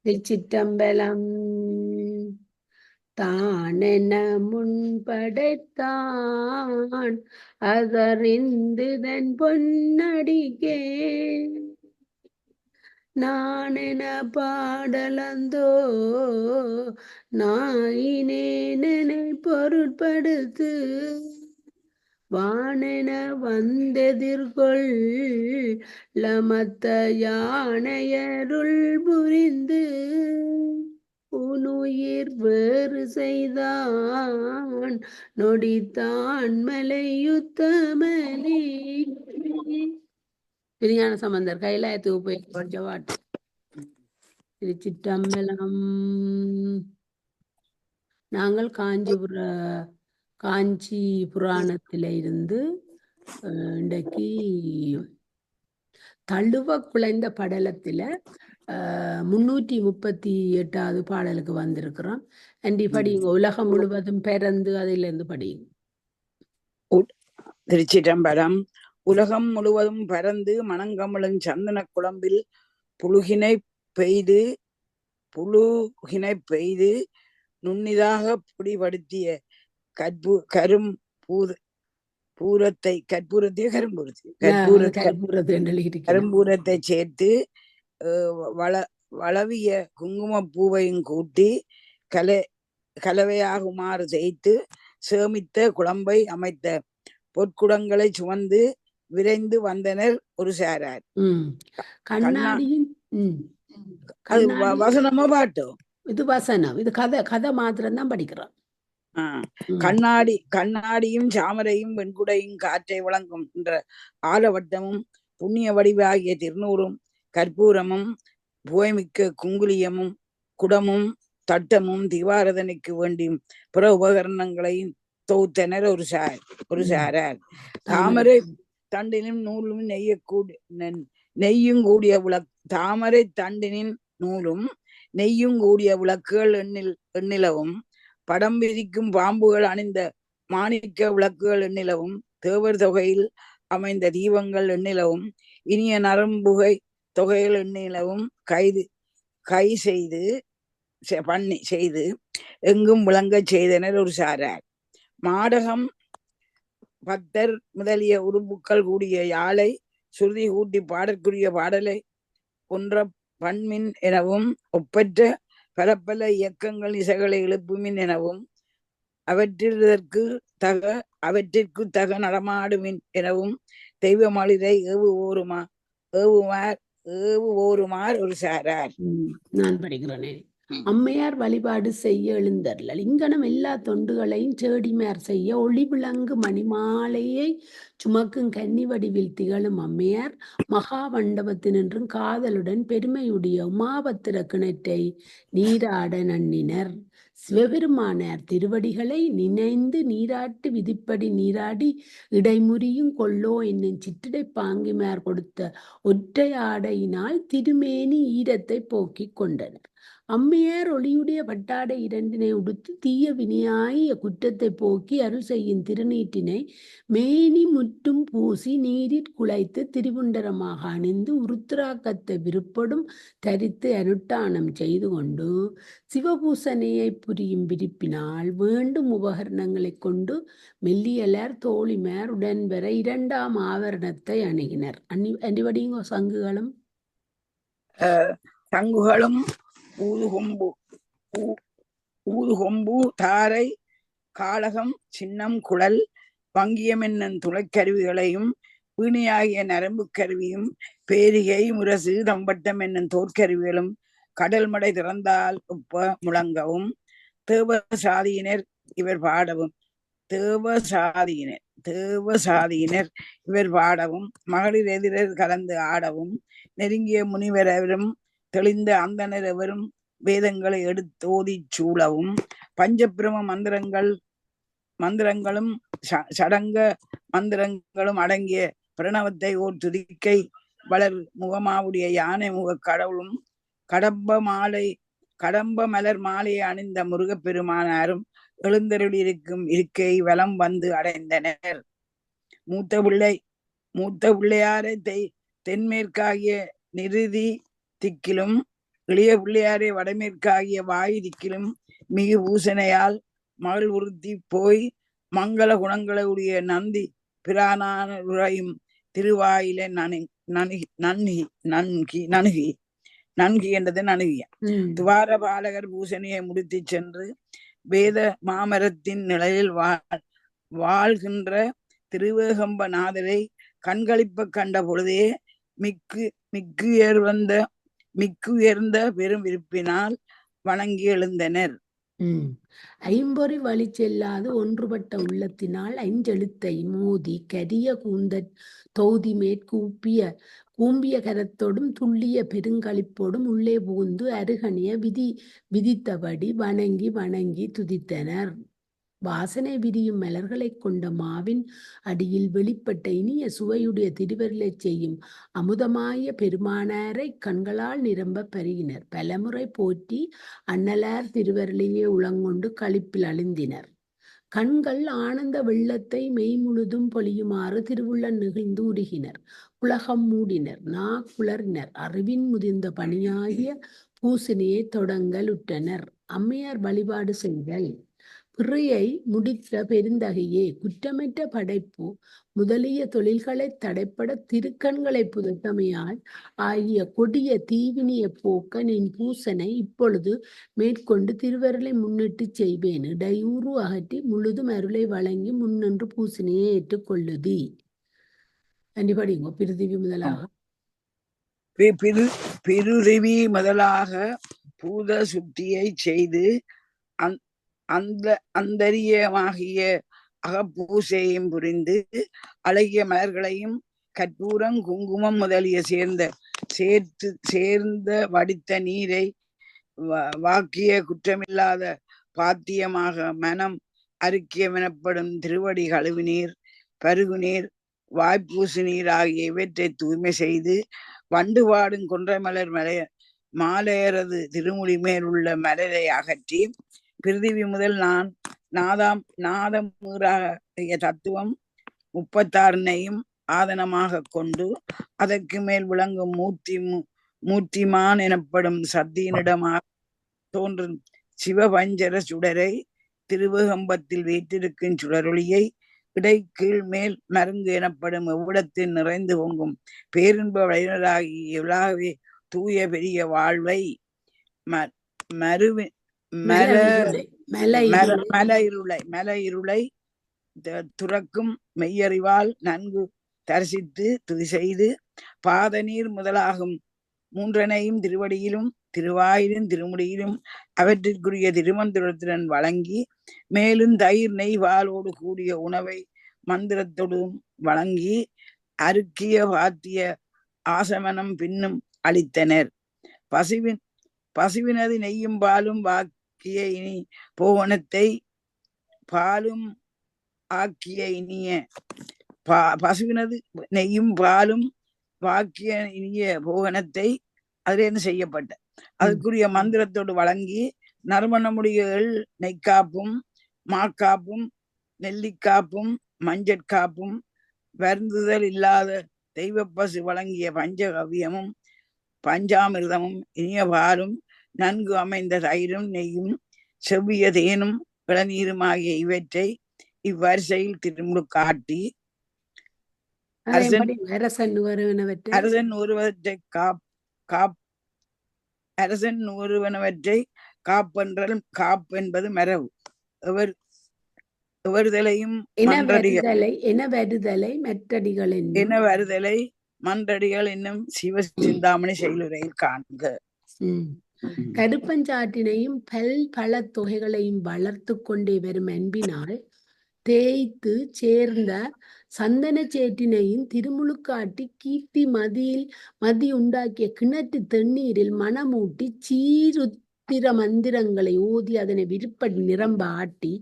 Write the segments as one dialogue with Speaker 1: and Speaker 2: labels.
Speaker 1: திருச்சிற்றம்பலம். தானென முன்படைத்தான் அதறிந்துதன் பொன்னடிக்கே நானென பாடலந்தோ நாயினேனை பொருட்படுத்து வானென வந்தெதிர்கொள் லமத்த யானையருள் புரிந்து உனுயிர் வேறு செய்தான் நொடித்தான் மலையுத்தமனே. திருஞான சம்பந்தர் கைலாயத்துக்கு போய் படிச்ச பாட்டு. திருச்சிற்றம்பலம். நாங்கள் காஞ்சி புராணத்தில இருந்து இன்றைக்கு தழுவ குலைந்த படலத்துல 338வது பாடலுக்கு வந்திருக்கிறோம். படிங்க, உலகம் முழுவதும் பிறந்து அதிலிருந்து படிங்க.
Speaker 2: திருச்சிற்றம்பலம். உலகம் முழுவதும் பறந்து மணங்கமழும் சந்தன குழம்பில் புழுகினை பெய்து நுண்ணிதாக பிடிபடுத்திய கரும்பூரத்தை சேர்த்து வளவிய குங்கும பூவையும் கூட்டி கலவையாகுமாறு செய்து சேமித்த குழம்பை அமைத்த பொற்குடங்களை சுமந்து விரைந்து வந்தனர் ஒரு சாரார். வசனமோ பாட்டோ?
Speaker 1: இது வசனம். இது கதை மாத்திரம் தான் படிக்கிறோம்.
Speaker 2: கண்ணாடியும் சாமரையும் வெண்குடையும் காற்றை வழங்கும் என்ற ஆலவட்டமும் புண்ணிய வடிவாகிய திருநூறும் கற்பூரமும் புகைமிக்க குங்குலியமும் குடமும் தட்டமும் தீபாரதனைக்கு வேண்டியும் பிற உபகரணங்களையும் தொகுத்தனர் ஒரு சாரார். தாமரை தண்டினும் நூலும் நெய்யும் கூடிய தாமரை தண்டினின் நூலும் நெய்யும் கூடிய விளக்குகள் எண்ணிலவும் படம் விதிக்கும் பாம்புகள் அணிந்த மாணிக்க விளக்குகள் எண்ணிலவும் தேவர் தொகையில் அமைந்த தீபங்கள் எண்ணிலவும் இனிய நரம்புகை தொகைகள் எண்ணிலவும் கை செய்து எங்கும் விளங்க செய்தனர் ஒரு சாரார். மாடகம் பக்தர் முதலிய உறுப்புக்கள் கூடிய யாழை சுருதி கூட்டி பாடற்குரிய பாடலை ஒன்ற பண்மின் எனவும் ஒப்பற்ற பல இயக்கங்கள் இசைகளை எழுப்புமின் எனவும் அவற்றிற்கு தக நடமாடுமின் எனவும் தெய்வமளிரை ஏவுவோருமார் ஒரு சாரார்.
Speaker 1: நான் படிக்கிறேனே. அம்மையார் வழிபாடு செய்ய எழுந்தருளல் இங்கனம் எல்லா தொண்டுகளையும் சேடிமார் செய்ய ஒளி விளங்கு மணிமாலையை சுமக்கும் கன்னி வடிவில் திகழும் அம்மையார் மகா மண்டபத்தினின்றும் காதலுடன் பெருமையுடைய உமாபத்திர கிணற்றை நீராட நன்னினர். சிவபெருமானார் திருவடிகளை நினைந்து நீராட்டு விதிப்படி நீராடி இடைமுறியும் கொள்ளோ என்னும் சிற்றிடை பாங்கிமார் கொடுத்த ஒற்றை ஆடையினால் திருமேனி ஈரத்தை போக்கிக் கொண்டனர். அம்மையார் ஒளியுடைய பட்டாடை இரண்டினை உடுத்து தீய வினையாகிய குற்றத்தை போக்கி அருள் செய்யும் திருநீட்டினை மேனி முற்றும் பூசி நீரிற் குலைத்து திரிபுண்டரமாக அணிந்து உருத்திராக்கத்தை விருப்படும் தரித்து அனுட்டானம் செய்து கொண்டு சிவபூசனையை புரியும் விரிப்பினால் வேண்டும் உபகரணங்களை கொண்டு மெல்லியலர் தோழிமார் உடன்பெற 2ஆம் ஆவரணத்தை அணுகினர். அண்டிவடிங்கோ
Speaker 2: சங்குகளும் ஊதுகொம்பு தாரை காளகம் சின்னம் குழல் வங்கியம் என்னும் துளைக்கருவிகளையும் வீணியாகிய நரம்பு கருவியும் பேரிகை முரசு தம்பட்டம் என்னும் தோற்கருவிகளும் கடல் மடை திறந்தால் ஒப்ப முழங்கவும் தேவசாதியினர் இவர் பாடவும் மகளிர் எதிரர் கலந்து ஆடவும் நெருங்கிய முனிவரவரும் தெளிந்த அந்தனர் எவரும் வேதங்களை எடுத்தோதி சூழவும் பஞ்சபிரம மந்திரங்களும் சடங்க மந்திரங்களும் அடங்கிய பிரணவத்தை ஓர் துதிக்கை வளர் முகமாவுடைய யானை முக கடவுளும் கடம்ப மலர் மாலையை அணிந்த முருகப்பெருமானாரும் எழுந்தருளிருக்கும் இருக்கை வலம் வந்து அடைந்தனர். மூத்த பிள்ளையாரை தென்மேற்காகிய நிருதி திக்கிலும் இளைய பிள்ளையாரை வடமேற்காகிய வாயிற்கிலும் மிகு பூசனையால் மகள் உறுத்தி போய் மங்கள குணங்களுடைய நந்தி பிரானானுரையும் திருவாயில நன்கி என்றது நணுகிய துவார பாலகர் பூசணியை முடித்து சென்று வேத மாமரத்தின் நிலையில் வாழ்கின்ற திருவேகம்பநாதரை கண்களிப்ப கண்ட பொழுதே மிக்குயர்ந்த பெரும் விருப்பினால் வணங்கி எழுந்தனர்.
Speaker 1: ஐம்பொறி வழி செல்லாது ஒன்றுபட்ட உள்ளத்தினால் ஐஞ்செழுத்தை மோதி கரிய தொகுதி கூம்பிய கரத்தோடும் துள்ளிய பெருங்களிப்போடும் உள்ளே புகுந்து அருகணிய விதித்தபடி வணங்கி துதித்தனர். வாசனை விரியும் மலர்களை கொண்ட மாவின் அடியில் வெளிப்பட்ட இனிய சுவையுடைய திருவருளை செய்யும் அமுதமாய பெருமானாரை கண்களால் நிரம்ப பருகினர். பலமுறை போற்றி அண்ணலார் திருவருளையே உளங்கொண்டு களிப்பில் அழிந்தினர். கண்கள் ஆனந்த வெள்ளத்தை மெய் முழுதும் பொழியுமாறு திருவுள்ள நெகிழ்ந்து உருகினர். உலகம் மூடினர், குளறினர், அறிவின் முதிர்ந்த பணியாகிய பூசணியை தொடங்கலுற்றனர். அம்மையார் வழிபாடு செய்தல். பிறையை முடித்த பெருந்தகையே, குற்றமற்ற படைப்பு முதலிய தொழில்களை தடைப்பட திருக்கண்களை புதத்தமையால் ஆகிய கொடிய தீவினிய போக்க நின் பூசனை இப்பொழுது மேற்கொண்டு திருவருளை முன்னிட்டு செய்வேன். இடையூறு அகற்றி முழுதும் அருளை வழங்கி முன்னின்று பூசனையை ஏற்றுக்கொள்ளுதி. படிங்க.
Speaker 2: பிருதிவி முதலாக பூத சுத்தியை செய்து அந்தரியமாகிய அகப்பூசையும் புரிந்து அழகிய மலர்களையும் கற்பூரம் குங்குமம் முதலிய சேர்ந்த வடித்த நீரை வாக்கிய குற்றமில்லாத பாத்தியமாக மனம் அருக்கியமெனப்படும் திருவடி கழுவுநீர், பருகுநீர், வாய்ப்பூசு நீர் ஆகிய இவற்றை தூய்மை செய்து வண்டு பாடும் கொன்றைமலர் மாலையரது திருமுடி மேல் உள்ள மலரை அகற்றி பிருதிவி முதல் நாதமூராகிய தத்துவம் 36 ஆதனமாக கொண்டு அதற்கு மேல் விளங்கும் மூர்த்திமான் எனப்படும் சத்தியினிடமாக தோன்றும் சிவபஞ்சர சுடரை திருவேகம்பத்தில் வீற்றிருக்கும் சுடரொளியை இடைக்கீழ் மேல் மருங்கு எனப்படும் எவ்விடத்தில் நிறைந்து பொங்கும் பேரின்ப வழிநராகிய உலாகவே தூய பெரிய வாழ்வை மல இருளை துறக்கும் மெய்யறிவால் நன்கு தரிசித்து துதி செய்து பாதநீர் முதலாகும் 3 திருவடியிலும் திருவாயிலும் திருமுடியிலும் அவற்றிற்குரிய திருமந்திரத்துடன் வழங்கி மேலும் தயிர் நெய் பாலோடு கூடிய உணவை மந்திரத்தோடும் வழங்கி அருக்கிய பாத்திய ஆசமனம் பின்னும் அளித்தனர். பசுவினது நெய்யும் பாலும் வாக்கிய இனி போவனத்தை பாலும் ஆக்கிய இனிய பசுவினது நெய்யும் பாலும் வாக்கிய இனிய போகனத்தை அதுல என்ன செய்யப்பட்ட அதுக்குரிய மந்திரத்தோடு வழங்கி நறுமணமுடைய நெய்க்காப்பும் மாக்காப்பும் நெல்லிக்காப்பும் மஞ்சட்காப்பும் வருந்துதல் இல்லாத தெய்வ பசு வழங்கிய பஞ்சகவியமும் பஞ்சாமிர்தமும் இனிய பாலும் நன்கு அமைந்த தயிரும் நெய்யும் செவ்விய தேனும் இளநீரும் ஆகிய இவற்றை இவ்வரிசையில் திருமுழு காட்டி அரசன் ஒருவனவற்றை காப்பென்றல் காப்பென்பது மரபு. வருதலை மன்றடிகள் என்னும் சிவ சிந்தாமணி செயலுரையில் காண்க.
Speaker 1: கருப்பஞ்சாற்றினையும் பல தொகைகளையும் வளர்த்து கொண்டே வரும் அன்பினால் தேய்த்து சேர்ந்த சந்தன சேற்றினையும் திருமுழுக்காட்டி கீர்த்தி மதி உண்டாக்கிய கிணற்று தண்ணீரில் மனமூட்டி சீருத்திர மந்திரங்களை ஓதி அதனை விருப்படி நிரம்ப ஆட்டி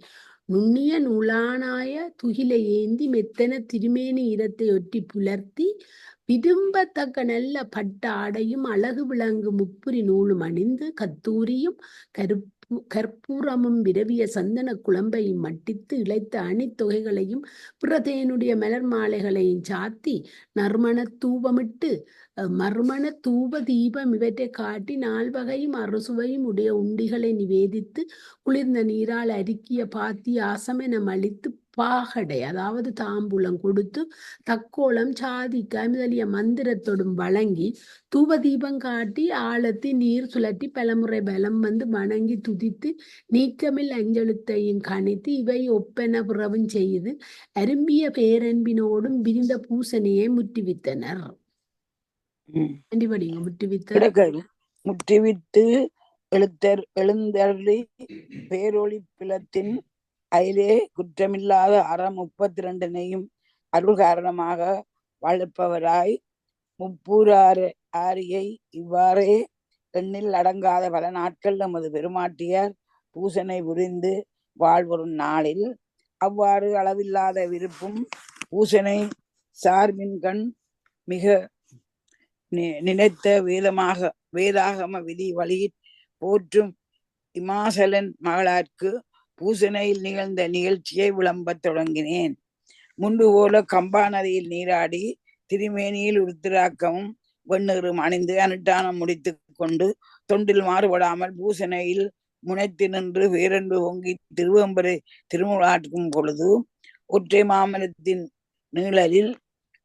Speaker 1: நுண்ணிய நூலானாய துகிலை ஏந்தி மெத்தன திருமேனி ஈரத்தை ஒட்டி புலர்த்தி விரும்பத்தக்க நல்ல பட்ட ஆடையும் அழகு விளங்கு முப்புரி நூலும் அணிந்து கத்தூரியும் கருப்ப கற்பூரமும் விரவிய சந்தன குழம்பையும் மட்டித்து இழைத்த அணித்தொகைகளையும் பிறதேனுடைய மலர் மாலைகளையும் சாத்தி நறுமண தூபமிட்டு மறுமண தூப தீபம் இவற்றை காட்டி நால்வகையும் அறுசுவையும் உடைய உண்டிகளை நிவேதித்து குளிர்ந்த நீரால் அருக்கிய பாத்தி ஆசமென அளித்து பாகடை அதாவது தாம்பூலம் கொடுத்து தக்கோலம் சாதிக்காய் முதலிய மந்திரத்தோடும் வழங்கி தூப தீபம் காட்டி ஆழத்தி நீர் சுழற்றி பலமுறை பலம் வந்து வணங்கி துதித்து நீக்கமில் அஞ்செழுத்தையும் கணித்து இவை ஒப்பென புறவும் செய்து அரும்பிய பேரன்பினோடும் விரிந்த பூசனையை முற்றுவித்தனர்.
Speaker 2: முற்றுவித்து எழுந்தருளி பேரொளி பிளத்தின் அதிலே குற்றமில்லாத அறம் 32 அருள் காரணமாக வளர்ப்பவராய் முப்பூராரியை இவ்வாறே எண்ணில் அடங்காத பல நாட்கள் நமது பெருமாட்டியார் பூசனை புரிந்து வாழ்வரும் நாளில் அவ்வாறு அளவில்லாத விருப்பும் பூசனை சார்பின்கண் மிக நினைத்த வேதாகம விதி வழியில் போற்றும் இமாசலன் மகளார்க்கு பூசனையில் நிகழ்ந்த நிகழ்ச்சியை விளம்பத் தொடங்கினேன். முன்பு போல கம்பா நதியில் நீராடி திருமேனியில் உருத்திராக்கமும் வெண்ணீரும் அணிந்து அனுட்டானம் முடித்து கொண்டு தொண்டில் மாறுபடாமல் பூசனையில் முனைத்து நின்று வேறென்று பொங்கி திருவம்பரை திருமுழாட்டும் பொழுது ஒற்றை மாமலத்தின் நீழலில்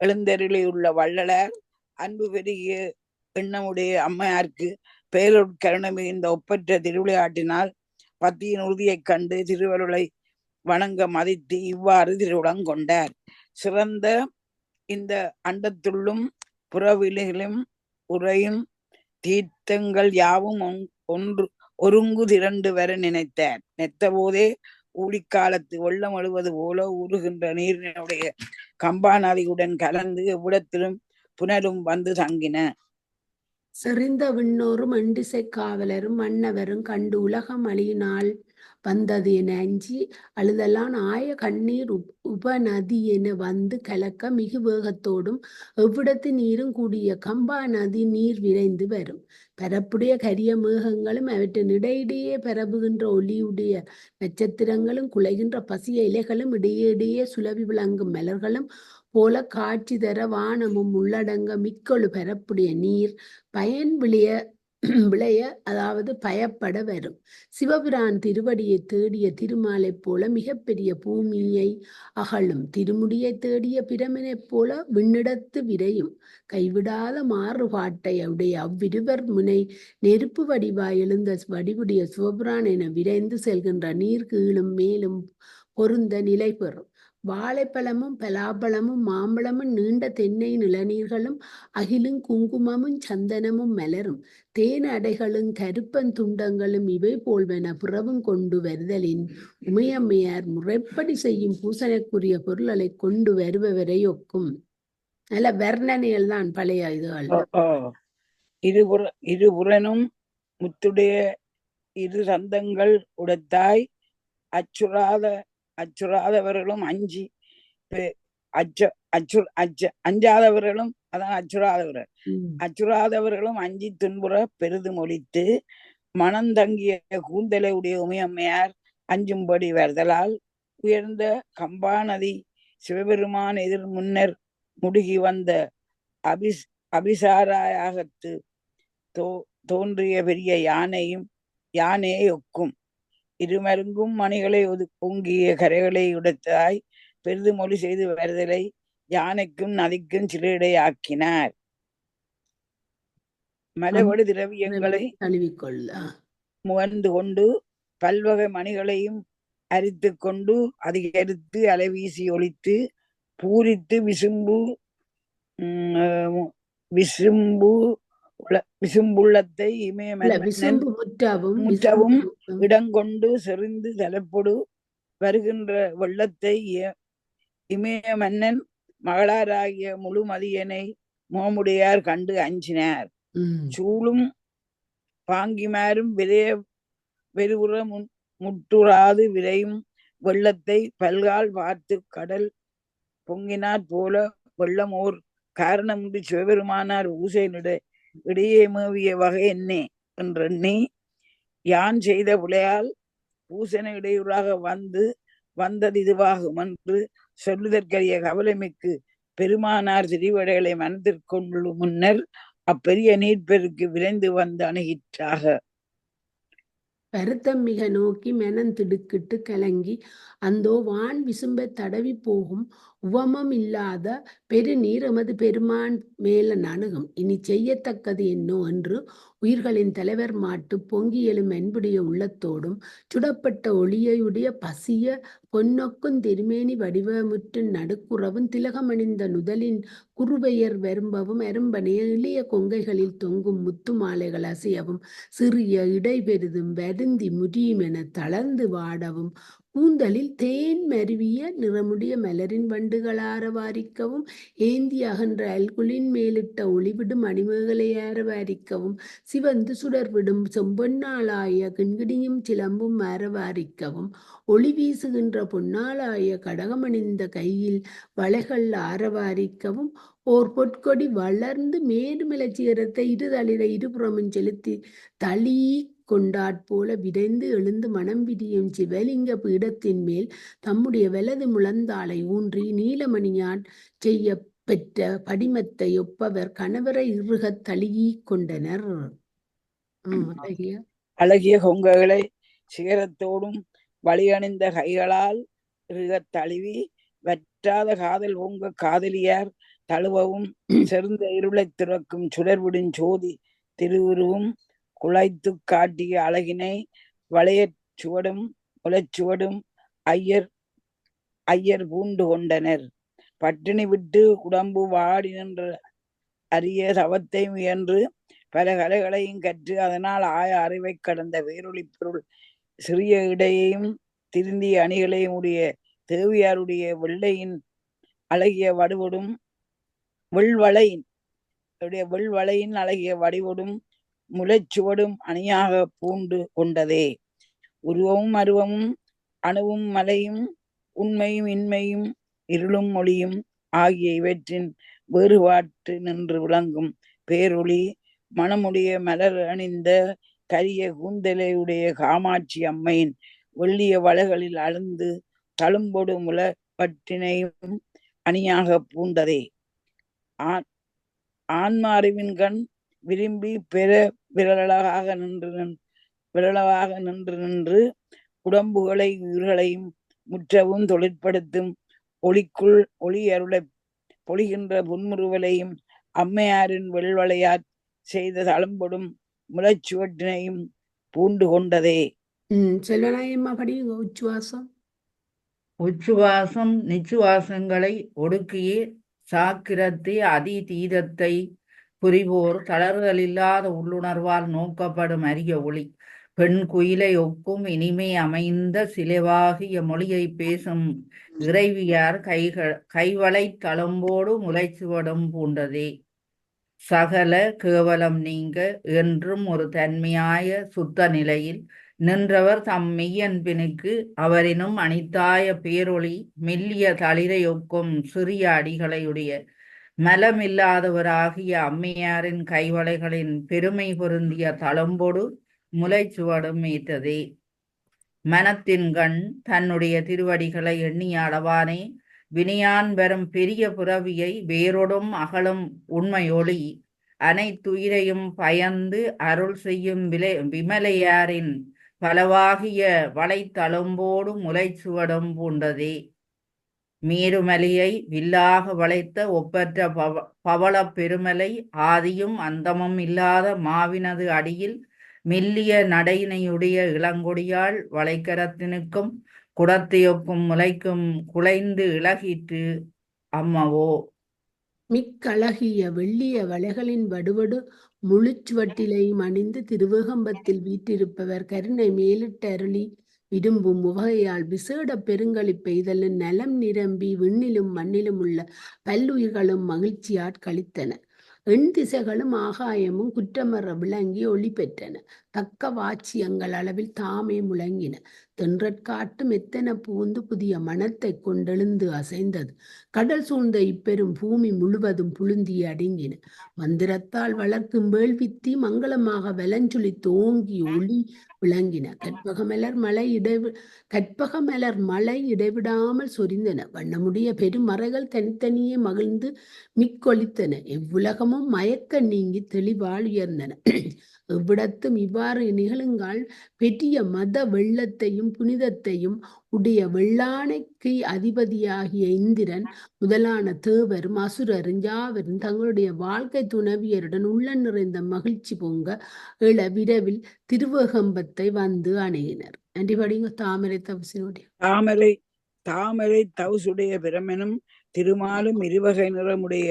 Speaker 2: எழுந்தருளியுள்ள வள்ளலார் அன்பு பெருகிய எண்ணமுடைய அம்மையாருக்கு பேரொருட்கருணை மிகுந்த ஒப்பற்ற திருவிளையாட்டினால் பத்தியின் உறுதியைக் கண்டு திருவருளை வணங்க மதித்து இவ்வாறு திருவுளம் கொண்டார். சிறந்த இந்த அண்டத்துள்ளும் புறவிலும் உரையும் தீர்த்தங்கள் யாவும் ஒருங்கு திரண்டு வர நினைத்தார். நெத்த போதே ஊழிக்காலத்து வெள்ளம் எழுவது போல ஊறுகின்ற நீரினுடைய கம்பா நதியுடன் கலந்து எவ்விடத்திலும் புனரும் வந்து தங்கின.
Speaker 1: செறிந்த விண்ணோரும் அண்டிசை காவலரும் மன்னவரும் கண்டு உலகம் அழியினால் வந்தது என அஞ்சி அழுதலான் ஆய கண்ணீர் உபநதி என வந்து கலக்க மிகு வேகத்தோடும் எவ்விடத்து நீரும் கூடிய கம்பா நதி நீர் விரைந்து வரும். பரப்புடைய கரிய மேகங்களும் அவற்றின் இடையிடையே பரவுகின்ற ஒளியுடைய நட்சத்திரங்களும் குலைகின்ற பசிய இலைகளும் இடையே இடையே சுலவி விளங்கும் மலர்களும் போல காட்சி தர வானமும் உள்ளடங்க மிக்கொழு பரப்புடைய நீர் பயன் விளைய அதாவது பயப்பட வரும். சிவபிரான் திருவடியை தேடிய திருமாலை போல மிகப்பெரிய பூமியை அகழும். திருமுடியை தேடிய பிரமனைப் போல விண்ணிடத்து விரையும். கைவிடாத மாறுபாட்டை உடைய அவ்விருவர் முனை நெருப்பு வடிவாய் எழுந்த வடிவுடைய சிவபிரான் என விரைந்து செல்கின்ற நீர் கீழும் மேலும் பொருந்த நிலை பெறும். வாழைப்பழமும் பலாப்பழமும் மாம்பழமும் நீண்ட தென்னை நிலநீர்களும் அகிலும் குங்குமமும் சந்தனமும் மலரும் தேன் அடைகளும் கருப்பன் துண்டங்களும் இவை போல்வன புறவும் கொண்டு வருதலின் உமையம்மையார் முறைப்படி செய்யும் பூசனைக்குரிய பொருள்களை கொண்டு வருபவரை ஒக்கும். நல்ல வர்ணனைகள் தான் பழைய இதுகள்.
Speaker 2: இருபுறனும் முத்துடைய இரு சந்தங்கள் உடைத்தாய் அச்சுறாதவர்களும் அஞ்சாதவர்களும் அதான் அச்சுறாதவர்களும் அஞ்சி துன்புற பெரிது மொழித்து மனந்தங்கிய கூந்தலை உடைய உமையம்மையார் அஞ்சும்படி வருதலால் உயர்ந்த கம்பா நதி சிவபெருமான் எதிர் முன்னர் முடுகி வந்த அபிசாராயகத்து தோன்றிய பெரிய யானையை ஒக்கும். இருமருங்கும் மணிகளை பொங்கிய கரைகளை உடைத்தாய் பெரிது மொழி செய்து வருதலை யானைக்கும் நதிக்கும் சிலையிடை ஆக்கினார். மலவடு திரவியங்களை முகர்ந்து கொண்டு பல்வகை மணிகளையும் அரித்து கொண்டு அதிகரித்து அலைவீசி ஒழித்து பூரித்து விசும்புள்ளத்தை முற்றவும் இடங்கொண்டு செறிந்து தலைப்பொடு வருகின்ற வெள்ளத்தை இமய மன்னன் மகளாராகிய முழுமதியனை முகமுடையார் கண்டு அஞ்சினார். சூளும் பாங்கிமாரும் வெறுவுற முட்டுறாது விரையும் வெள்ளத்தை பல்கால் பார்த்து கடல் பொங்கினாற் போல வெள்ளம் ஓர் காரணமின்றி சிவபெருமானார் ஊசையினிட இடையே மேவிய வகை என்னே என்றெண்ணி யான் செய்த பிழையால் பூசண இடையூறாக வந்தது இதுவாகும் என்று சொல்லுதற்கரிய கவலைமிக்கு பெருமானார் திரிவடைகளை மனதிற்கொள்ளும் முன்னர் அப்பெரிய நீர்ப்பெருக்கு விரைந்து வந்து அணுகிற்றாக.
Speaker 1: வருத்தம் மிக நோக்கி மெனன் திடுக்கிட்டு கலங்கி அந்தோ வான் விசும்பை தடவி போகும் உவமம் இல்லாத பெருநீர் எமது பெருமான் மேல அணுகும். இனி செய்யத்தக்கது என்னோ என்று உயிர்களின் தலைவர் மாட்டு பொங்கி எழும் என்புடைய உள்ளத்தோடும் சுடப்பட்ட ஒளியுடைய பசிய பொன்னொக்கும் திருமேனி வடிவமுற்று நடுக்குறவும் திலகமணிந்த நுதலின் குறுபெயர் வெறும்பவும் அரும்பனைய இளைய கொங்கைகளில் தொங்கும் முத்து மாலைகள் அசையவும் சிறிய இடைபெரிதும் வருந்தி முடியும் என தளர்ந்து வாடவும் கூந்தலில் தேன் மருவிய நிறமுடைய மலரின் வண்டுகள் ஆரவாரிக்கவும் ஏந்தி அகன்ற அல்குலின் மேலிட்ட ஒளிவிடும் அணிமேகலை ஆரவாரிக்கவும் சிவந்து சுடர்விடும் செம்பொன்னாளாய கிண்கிணியும் சிலம்பும் ஆரவாரிக்கவும் ஒளி வீசுகின்ற பொன்னாளாய கடகமணிந்த கையில் வளைகள் ஆரவாரிக்கவும் ஓர் பொற்கொடி வளர்ந்து மேடுமலச்சிகரத்தை இருதளிர இருபுறமும் செலுத்தி தளி கொண்டாற்போல விரைந்து எழுந்து மனம் விரியும் சிவலிங்க பீடத்தின் மேல் தம்முடைய வலது முழந்தாளை ஊன்றி நீலமணியான் செய்ய பெற்ற படிமத்தை ஒப்பவர் கணவரை இறுகத் தழுகி கொண்டனர்.
Speaker 2: அழகிய கொங்கைகளை சிகரத்தோடும் வழியணிந்த கைகளால் இறுகத் தழுவி வற்றாத காதல் பொங்க காதலியார் தழுவவும் செருந்த இருளை துறக்கும் சுடர்விடும் ஜோதி திருவுருவும் குழைத்து காட்டிய அழகினை வளையச் சுவடும் முளைச்சுவடும் ஐயர் பூண்டு கொண்டனர். பட்டினி விட்டு உடம்பு வாடி நின்ற அரிய தவத்தை முயன்று பல கலைகளையும் கற்று அதனால் ஆய அறிவை கடந்த வேரொளி பொருள் சிறிய இடையையும் திருந்திய அணிகளையும் உடைய தேவியாருடைய வெள்ளையின் அழகிய வடிவொடும் வெள்வளையின் அழகிய வடிவொடும் முளைச்சுவடும் அணியாக பூண்டு கொண்டதே. உருவமும் அருவமும் அணுவும் மலையும் உண்மையும் இன்மையும் இருளும் ஒளியும் ஆகிய இவற்றின் வேறுபாட்டு நின்று விளங்கும் பேரொளி மணமுடைய மலர் அணிந்த கரிய கூந்தலையுடைய காமாட்சி அம்மையின் வெள்ளிய வளைகளில் அழுந்து தழும்பொடு முளப்பட்டினையும் அணியாக பூண்டதே. ஆன்ம அறிவின் கண் விரும்பி பெற விரலாக நின்று உடம்புகளை உயிர்களையும் முற்றவும் தொழிற்படுத்தும் ஒளிக்குள் ஒளி அருளை பொழிகின்ற புன்முறுவலையும் அம்மையாரின் வெள்வளையாற் செய்த தளம்பொடும் முளைச்சுவட்டினையும் பூண்டு கொண்டதே.
Speaker 3: உச்சுவாசம் நிச்சுவாசங்களை ஒடுக்கியே சாக்கிரத்தை அதி தீதத்தை புரிவோர் தளறுதல் இல்லாத உள்ளுணர்வால் நோக்கப்படும் அரிய ஒளி பெண் குயிலை ஒக்கும் இனிமே அமைந்த சிலைவாகிய மொழியை பேசும் இறைவியார் கைவளை தளம்போடு முளைச்சுவடும் பூண்டதே. சகல கேவலம் நீங்க என்றும் ஒரு தன்மையாய சுத்த நிலையில் நின்றவர் தம் மெய்யன்பினுக்கு அவரினும் அனித்தாய பேரொளி மெல்லிய தளிரையொக்கும் சிறிய அடிகளையுடைய மலமில்லாதவராகிய அம்மையாரின் கைவளைகளின் பெருமை பொருந்திய தளம்போடு முளைச்சுவடும் ஏற்றதே. மனத்தின் கண் தன்னுடைய திருவடிகளை எண்ணியாடவானே வினையான் வரும் பெரிய புறவியை வேரோடும் அகலும் உண்மையொளி அனைத்துயிரையும் பயந்து அருள் செய்யும் விமலையாரின் பலவாகிய வளைத்தளம்போடு முளைச்சுவடும் பூண்டதே. மேருமலையை வில்லாக வளைத்த ஒப்பற்ற பவள பெருமலை ஆதியும் அந்தமும் இல்லாத மாவினது அடியில் மெல்லிய நடையினையுடைய இளங்கொடியால் வளைக்கரத்தினுக்கும் குடத்தையொக்கும் முளைக்கும் குலைந்து இளகிற்று அம்மவோ.
Speaker 1: மிக்கழகிய வெள்ளிய வளைகளின் வடுவடு முழுச்சுவட்டிலையும் அணிந்து திருவேகம்பத்தில் வீற்றிருப்பவர் கருணை மேலிட்ட அருளி விரும்பும் உவகையால் விசேட பெருங்களிப் பெய்தலும் நலம் நிரம்பி விண்ணிலும் மண்ணிலும் உள்ள பல்லுயிர்களும் மகிழ்ச்சியாற் கழித்தன. எண் திசைகளும் ஆகாயமும் குற்றமற விளங்கி ஒளி பெற்றன. தக்க வாட்சியங்கள் அளவில் தாமே முழங்கின. தென்றற்காற்று மெத்தென பூந்து புதிய மனத்தை கொண்டெழுந்து அசைந்தது. கடல் சூழ்ந்த இப்பெரும் பூமி முழுவதும் புழுந்தி அடுங்கின. மந்திரத்தால் வளர்க்கும் வேள்வித்தி மங்களமாக வலஞ்சுழி தோங்கி ஒளி விளங்கின. கற்பகமலர் மலை இடைவிடாமல் சொரிந்தன. வண்ணமுடைய பெருமறைகள் தனித்தனியே மகிழ்ந்து மிக்கொலித்தன. எவ்வுலகமும் மயக்க நீங்கி தெளிவால் உயர்ந்தன. எவ்விடத்தும் இவ்வாறு நிகழுங்கால் பெரிய மத வெள்ளத்தையும் புனிதத்தையும் உடைய வெள்ளானைக்கு அதிபதியாகிய இந்திரன் முதலான தேவரும் அசுரரும் யாவரும் தங்களுடைய வாழ்க்கை துணவியருடன் உள்ள நிறைந்த மகிழ்ச்சி பொங்க இள விரைவில் திருவகம்பத்தை வந்து அணுகினர். நன்றி படிங்க. தாமரை தவசினுடைய
Speaker 2: தாமரை தவசுடைய பிரமனும் திருமாலும் இருவகை நிறமுடைய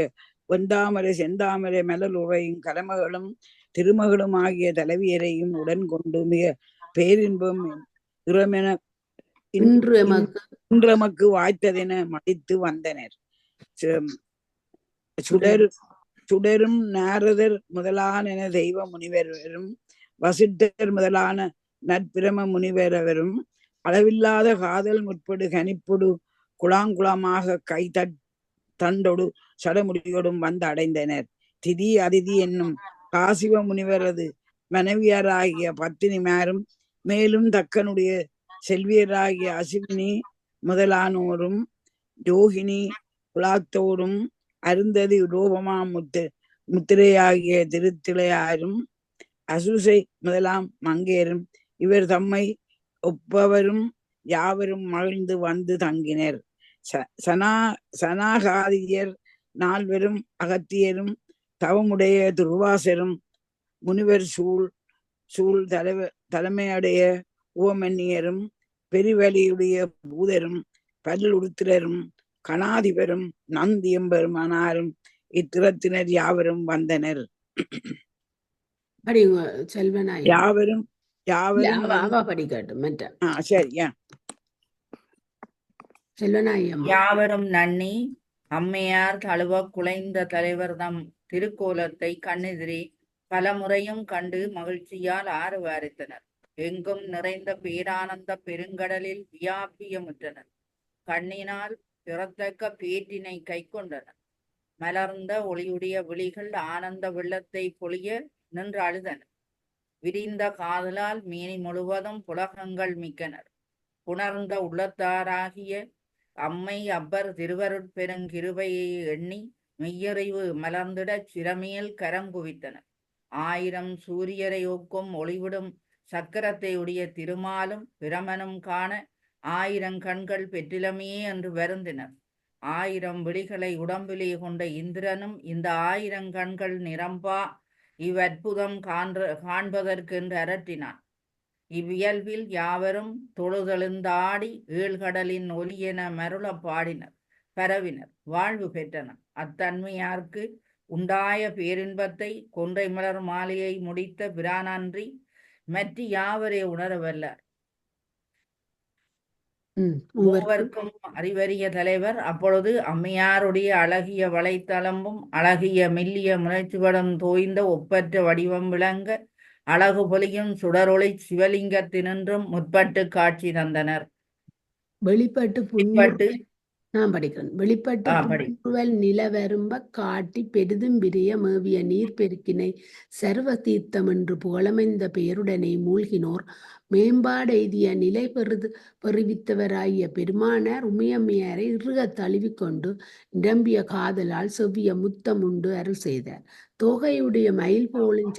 Speaker 2: வெந்தாமரை செந்தாமரை மலர் உரையும் கலமகளும் திருமகளும் ஆகிய தலைவியரையும் உடன் கொண்டு மிக பேரின்பம் இறமென இன்றமக்கு வாய்த்ததென மடித்து வந்தனர். சுடரும் நாரதர் முதலான தெய்வ முனிவரும் வசிட்டர் முதலான நற்பிரம முனிவரவரும் அளவில்லாத காதல் முற்படு கனிப்பொடு குழாங்குளமாக கை தண்டொடு சடமுடியோடும் வந்து அடைந்தனர். திதி அதிதி என்னும் காசிவ முனிவரது மனைவியராகிய பத்தினிமாரும் மேலும் தக்கனுடைய செல்வியராகிய அசிவினி முதலானோரும் யோகினி குலாத்தோடும் அருந்ததி ரூபமா முத்திரையாகிய திருத்திளையாரும் அசுசை முதலாம் மங்கையரும் இவர் தம்மை ஒப்பவரும் யாவரும் மகிழ்ந்து வந்து தங்கினர். சனாகாதியர் நால்வரும் அகத்தியரும் தவமுடைய துர்வாசரும் முனிவர் சூழ் தலைமையுடைய உவமன்னியரும் பெருவலியுடைய பூதரும் பல்லுடுத்திரரும் கணாதிபரும் நந்தியம்பெருமானாரும் இத்திறத்தினர் யாவரும் வந்தனர். யாவரும்
Speaker 3: யாவரும் நன்னி அம்மையார் தழுவ குலைந்த தலைவர் தம் திருக்கோலத்தை கண்ணெதிரே பல முறையும் கண்டு மகிழ்ச்சியால் ஆரவாரித்தனர். எங்கும் நிறைந்த பேரானந்த பெருங்கடலில் வியாபியமுற்றனர். கண்ணினால் பிறத்தக்க பேற்றினை கை கொண்டனர். மலர்ந்த ஒளியுடைய விழிகள் ஆனந்த வெள்ளத்தை பொழிய நின்று அழுதனர். விரிந்த காதலால் மேனி முழுவதும் புலகங்கள் மிக்கனர். புணர்ந்த உள்ளத்தாராகிய அம்மை அப்பர் திருவருட்பெருங்கிருபையை எண்ணி மெய்யறிவு மலர்ந்திடச் சிரமேல் கரம் குவித்தனர். 1000 சூரியரை ஒக்கும் ஒளிவிடும் சக்கரத்தை உடைய திருமாலும் பிரமனும் காண 1000 கண்கள் பெற்றிலமே என்று வருந்தினர். 1000 விழிகளை உடம்பிலே கொண்ட இந்திரனும் இந்த 1000 கண்கள் நிரம்பா இவ்வற்புதம் காண்பதற்கென்று அரற்றினான். இவ்வியல்பில் யாவரும் தொழுதெழுந்தாடி ஏழ்கடலின் ஒலியென மருள பாடினர், பரவினர், வாழ்வு பெற்றனர். அத்தன்மையார்க்கு உண்டாய பேரின்பத்தை கொன்றை மலர் மாலையை முடித்த பிரானன்றி மற்ற யாவரே உணரவல்லார். மூவர்க்கும் அறிவறிய தலைவர். அப்பொழுது அம்மையாருடைய அழகிய வளைத்தளம்பும் அழகிய மெல்லிய முனைச்சுவடம் தோய்ந்த ஒப்பற்ற வடிவம் விளங்க அழகு பொலியும் சுடரொளி சிவலிங்கத்தினின்றும் முற்பட்டு காட்சி தந்தனர். வெளிப்பட்டு
Speaker 1: நிலவரும்ப காட்டி பெரிதும் விரிய மேவிய நீர் பெருக்கினை சர்வ தீர்த்தம் என்று புகழமைந்த பெயருடனே மூழ்கினோர் மேம்பாடெய்திய நிலை பெறுவித்தவராகிய பெருமானார் உமையம்மையாரை இறுக தழுவிக்கொண்டு நிரம்பிய காதலால் செவ்விய முத்தம் உண்டு அருள் செய்தார். தோகையுடைய மயில் போலின்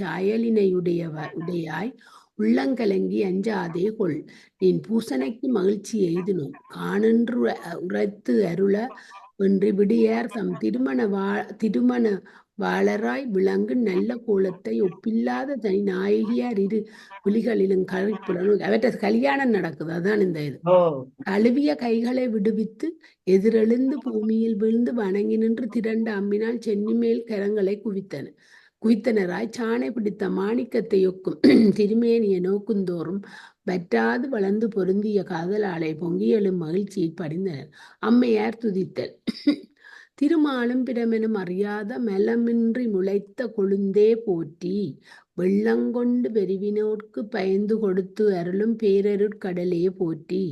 Speaker 1: உடையாய் உள்ளங்கலங்கி அஞ்சாதே கொள், நீன் பூசனைக்கு மகிழ்ச்சி எய்தினோம் காணென்று உரைத்து அருள வென்றி விடியார் தம் திருமண வாளராய் விளங்கு நல்ல கோலத்தை ஒப்பில்லாத தனி நாயகியார் இரு விழிகளிலும் கழிப்புடன் அவற்றை கல்யாணம் நடக்குது. அதான் இந்த இது. கழுவிய கைகளை விடுவித்து எதிரெழுந்து பூமியில் விழுந்து வணங்கி நின்று திரண்ட அம்பினால் சென்னி மேல் கரங்களை குவித்தனராய் சாணை பிடித்த மாணிக்கத்தை ஒக்கும் திருமேனிய நோக்குந்தோறும் வற்றாது வளர்ந்து பொருந்திய காதலாலை பொங்கியலும் மகிழ்ச்சியை படிந்தனர். அம்மையார் துதித்தல். திருமாலும் பிரமனும் அறியாத மெலமின்றி முளைத்த கொழுந்தே போற்றி. வெள்ளங்கொண்டு வெறிவினோர்க்கு பயந்து கொடுத்து அருளும் பேரருட்கடலே போற்றி.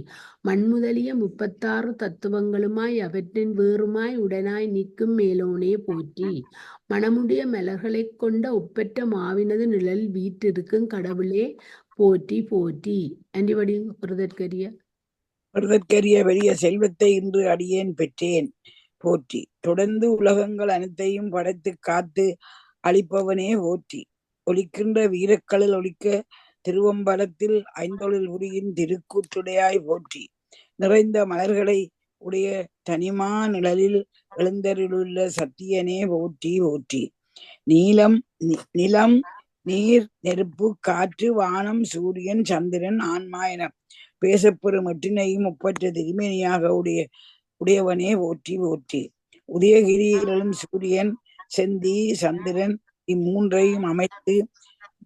Speaker 1: மண்முதலிய 36 தத்துவங்களுமாய் அவற்றின் வேறுமாய் உடனாய் நிற்கும் மேலோனே போற்றி. மணமுடைய மலர்களைக் கொண்ட ஒப்பற்ற மாவினது நிழலில் வீற்றிருக்கும் கடவுளே போற்றி போற்றி. அண்டிபடி பிரதற்கரிய
Speaker 2: பெறுதற்கரிய பெரிய செல்வத்தை இன்று அடியேன் பெற்றேன் போற்றி. தொடர்ந்து உலகங்கள் அனைத்தையும் படைத்து காத்து அளிப்பவனே போற்றி. ஒலிக்கின்ற வீரக்களில் ஒலிக்க திருவம்பலத்தில் ஐந்தொழில் புரியின் திருக்கூற்றுடையாய் போற்றி. நிறைந்த மலர்களை உடைய தனிமா நிழலில் எழுந்தருளுள்ள சத்தியனே போற்றி போற்றி. நிலம் நீர் நெருப்பு காற்று வானம் சூரியன் சந்திரன் ஆன்மா என பேசப்பெறும் எட்டினையும் ஒப்பற்ற திருமேனியாக உடையவனே போற்றி போற்றி. உதயகிரியிலும் சூரியன் செந்தி சந்திரன் இம்மூன்றையும் அமைத்து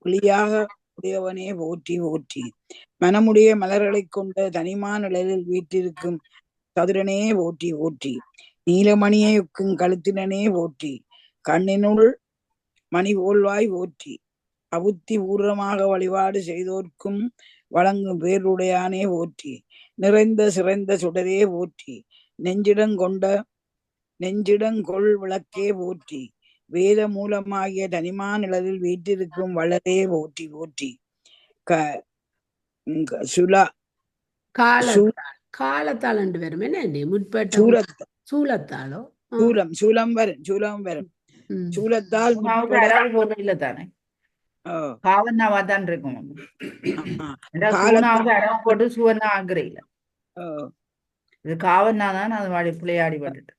Speaker 2: வெளியாக உடையவனே போற்றி போற்றி. மனமுடைய மலர்களை கொண்ட தனிமா நிழலில் வீற்றிருக்கும் சதுரனே போற்றி போற்றி. நீலமணியைக்கும் கழுத்தினனே போற்றி. கண்ணினுள் மணி போல்வாய் போற்றி. அபுத்தி பூர்வமாக வழிபாடு செய்தோர்க்கும் வழங்கும் பேருடையானே போற்றி. நிறைந்த சிறந்த சுடரே போற்றி. நெஞ்சிடங்கொள் விளக்கே போற்றி. வேத மூலமாகிய தனிமா நிழலில் வீட்டிருக்கும் வளரே போற்றி போற்றி.
Speaker 1: காலத்தால் என்று வரும் என்ன முற்பட்ட சூலத்தாலோ
Speaker 2: சூலம் வரும் சூலத்தால்
Speaker 3: இல்ல தானே காவன்னாவாதான் இருக்கும். போட்டு சுவர்ணா ஆக்குறையில இது காவன்னாதான் அது வாடி பிள்ளையாடி பட்டுட்டு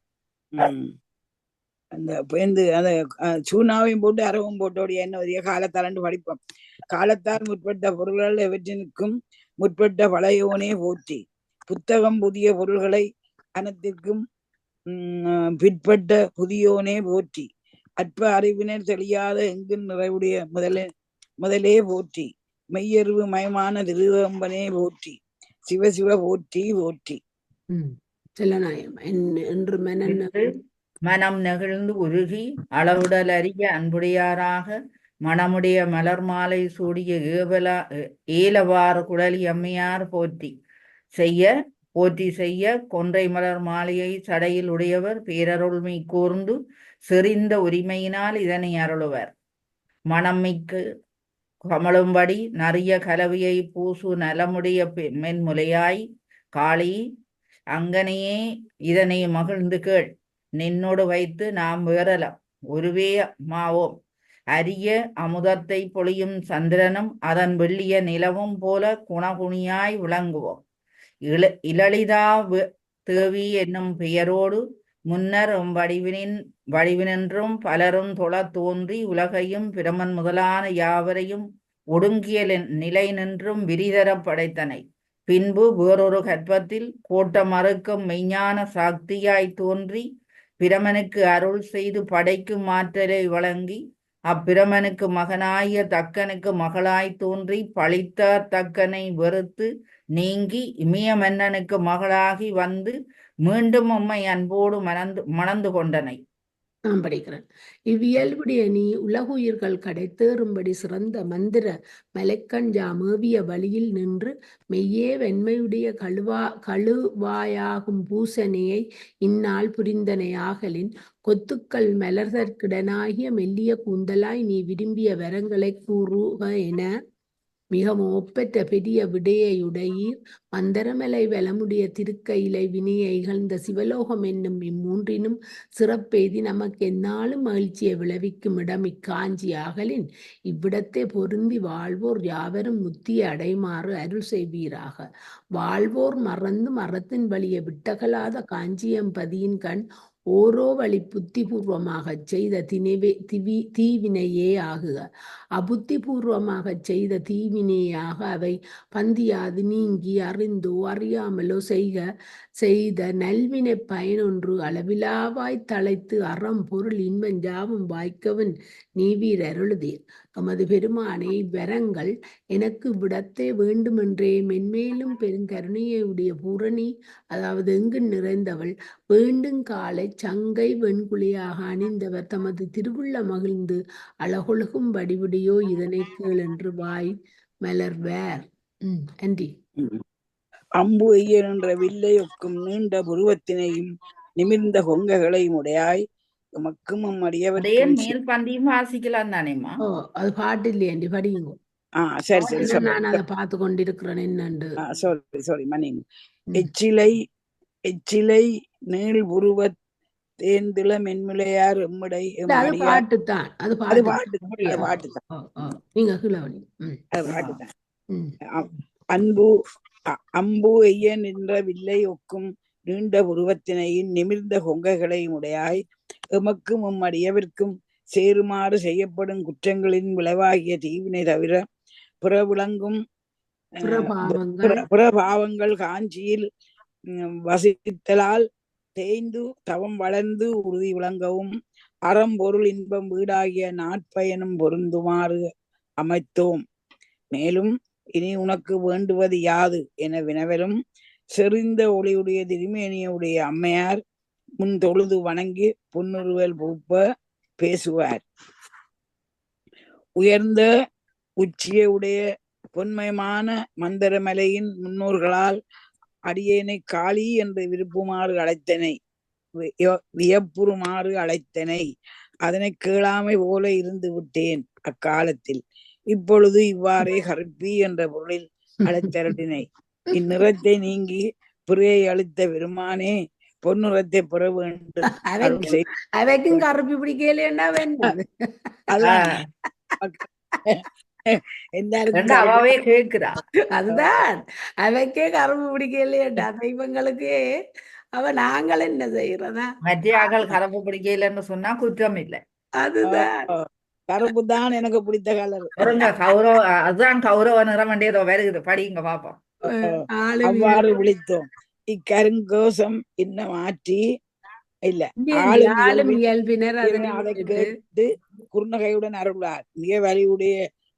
Speaker 2: அந்த பேருந்து அந்த சூனாவையும் போட்டு அரவும் போட்டோடைய என்ன வரிய காலத்தாலண்டு படிப்போம். காலத்தால் முற்பட்ட பொருள்கள் எவற்றினுக்கும் முற்பட்ட பழையோனே போற்றி. புத்தகம் புதிய பொருள்களை அனைத்திற்கும் பிற்பட்ட புதியோனே போற்றி. அற்ப அறிவினர் தெளியாத எங்கும் நிறைவுடைய முதலே போற்றி. மெய்யறிவு மயமான திருவம்பனே போற்றி. சிவசிவ போற்றி போற்றி.
Speaker 3: மனம் நெகிழ்ந்து உருகி அளவுடல் அறிய அன்புடையாராக மணமுடைய மலர் மாலை சூடிய ஏலவாறு குழலி அம்மையார் போற்றி செய்ய கொன்றை மலர் மாலையை சடையில் உடையவர் பேரருள்மை கூர்ந்து செறிந்த உரிமையினால் இதனை அருளுவர். மணம்மிக்கு கமழும்படி நறிய கலவையை பூசு நலமுடைய மென்முலையாய் காளி அங்கனையே இதனை மகிழ்ந்து கேள். நின்னோடு வைத்து நாம் வேறலாம் ஒருவே மாவோம். அரிய அமுதத்தை பொழியும் சந்திரனும் அதன் வெள்ளிய நிலவும் போல குணகுணியாய் விளங்குவோம். இளளிதா தேவி என்னும் பெயரோடு முன்னர் வடிவினின்றும் பலரும் தொழ தோன்றி உலகையும் பிரமன் முதலான யாவரையும் ஒடுங்கிய நிலை நின்றும் விரிதர படைத்தனை. பின்பு வேறொரு கற்பத்தில் கோட்ட மறுக்கும் மெய்ஞான சாக்தியாய் தோன்றி பிரமனுக்கு அருள் செய்து படைக்கும் ஆற்றலை வழங்கி அப்பிரமனுக்கு மகனாய தக்கனுக்கு மகளாய் தோன்றி பழித்த தக்கனை வெறுத்து நீங்கி இமய மன்னனுக்கு மகளாகி வந்து மீண்டும் உம்மை அன்போடு மணந்து கொண்டனை.
Speaker 1: நான் படிக்கிறேன். இவ்வியல்புடைய நீ உலகுயிர்கள் கடைத்தேறும்படி சிறந்த மந்திர மலைக்கஞ்சா மேவிய வழியில் நின்று மெய்யே வெண்மையுடைய கழுவாயாகும் பூசனையை இந்நாள் புரிந்தனையாகலின் கொத்துக்கள் மலர்தற்கிடனாகிய மெல்லிய கூந்தலாய் நீ விரும்பிய வரங்களை கூறுக என மிகவும் ஒப்பற்ற பெரிய விடையுடையீர். மந்தரமலை வலமுடைய திருக்கையிலை வினையை இகழ்ந்த சிவலோகம் என்னும் இம்மூன்றினும் சிறப்பெய்தி நமக்கு எந்நாளும் மகிழ்ச்சியை விளைவிக்கும் இடம் இக்காஞ்சி ஆகலின் இவ்விடத்தை பொருந்தி வாழ்வோர் யாவரும் முத்திய அடைமாறு அருள் செய்வீராக. வாழ்வோர் மறந்து மரத்தின் வழியை விட்டகலாத காஞ்சியம்பதியின் கண் ஓரோ வழி புத்திபூர்வமாகச் செய்த தீவினையே ஆகுக. அபுத்திபூர்வமாகச் செய்த தீவினையாக அவை பந்தியாது நீங்கி அறிந்தோ அறியாமலோ செய்த நல்வினை பயனொன்று அளவிலாவாய் தழைத்து அறம் பொருள் இன்பஞ்சாவும் வாய்க்கவன் நீவீர் அருளுதீர். எமது பெருமானே, இவ்வரங்கள் எனக்கு விடத்தே வேண்டுமென்றே மென்மேலும் பெருங்கருணையை உடைய பூரணி, அதாவது எங்கு நிறைந்தவள், வேண்டும் காலை சங்கை வெண்குழியாக அணிந்தவர் தமது திருவுள்ள மகிழ்ந்து அழகொழுகும் வடிவுடையோ இதனை கேள் என்று வாய் மலர்வார். அண்டி
Speaker 2: அம்பு எய்ய நின்ற வில்லை ஒக்கும் நீண்ட புருவத்தினையும் நிமிர்ந்த கொங்கைகளையும் உடையாய் எமக்கும் அடியவர்க்கும்
Speaker 3: மேல் பந்தியும் வாசிக்கலாம் தானேம்மா?
Speaker 1: ஓ, அது பாட்டு இல்லையாண்டி, படியுங்க.
Speaker 2: சரி சரி
Speaker 1: ஏன்னா நான் அதை பார்த்து கொண்டிருக்கிறேன் என்னண்டு.
Speaker 2: சாரி மன்னிங்க. எச்சிலை நீள் புருவ தேர்ந்தில மென்முலையார் எம்முடை
Speaker 1: அது பாட்டுத்தான், அது
Speaker 2: பாட்டுத்தான்.
Speaker 1: நீங்க கிளவணி
Speaker 2: அது பாட்டுத்தான். அம்பு எய்ய நின்ற வில்லை ஒக்கும் நீண்ட உருவத்தினையும் நிமிர்ந்த கொங்கைகளையும் உடையாய் எமக்கும் அடியவர்க்கும் சேருமாறு செய்யப்படும் குற்றங்களின் விளைவாகிய தீவினை தவிர புறவிளங்கும் புறபாவங்கள் காஞ்சியில் வசித்தலால் தேய்ந்து தவம் வளர்ந்து உறுதி விளங்கவும் அறம்பொருள் இன்பம் வீடாகிய நாட்பயனும் பொருந்துமாறு அமைத்தோம். மேலும் இனி உனக்கு வேண்டுவது யாது என வினவரும் செறிந்த ஒளியுடைய திருமேனியுடைய அம்மையார் முன் தொழுது வணங்கி புன்னுருவல் பூப்ப பேசுவார். உயர்ந்த உச்சியுடைய பொன்மயமான மந்தரமலையின் முன்னோர்களால் அடியேனை காளி என்று விருப்புமாறு அழைத்தனை, வியப்புறுமாறு அழைத்தனை. அதனை கேளாமை போல இருந்து விட்டேன் அக்காலத்தில். இப்பொழுது இவ்வாறே கருப்பி என்ற பொருளில் அழைத்தரட்டினை. இந்நிறத்தை நீங்கி பிறையை அளித்த பெருமானே, பொன்னுறத்தை பெற வேண்டும்.
Speaker 1: அவைக்கும் கருப்பி பிடிக்கலன்னா வேண்டாம்.
Speaker 3: அவாவே கேட்கிறா.
Speaker 1: அதுதான், அவைக்கே கரும்பு பிடிக்கலையேண்டா தெய்வங்களுக்கு. அவ நாங்கள் என்ன செய்யறதா?
Speaker 3: மத்தியாக்கள் கரும்பு பிடிக்கலன்னு சொன்னா குற்றம் இல்லை.
Speaker 1: அதுதான்,
Speaker 2: கருப்பு தான் எனக்கு பிடித்த கலர்.
Speaker 3: கௌரவ, அதுதான் கௌரவ நிறம் வேண்டியதோ வருகிறது, படிங்க பாப்போம்.
Speaker 2: அவ்வாறு விழித்தோம். இக்கருங்கோசம் இன்னும் மாற்றி இல்ல
Speaker 1: ஆளும் இயல்பினர்
Speaker 2: அதை கேட்டு குறுநகையுடன் அருளார். மிக வலியுடைய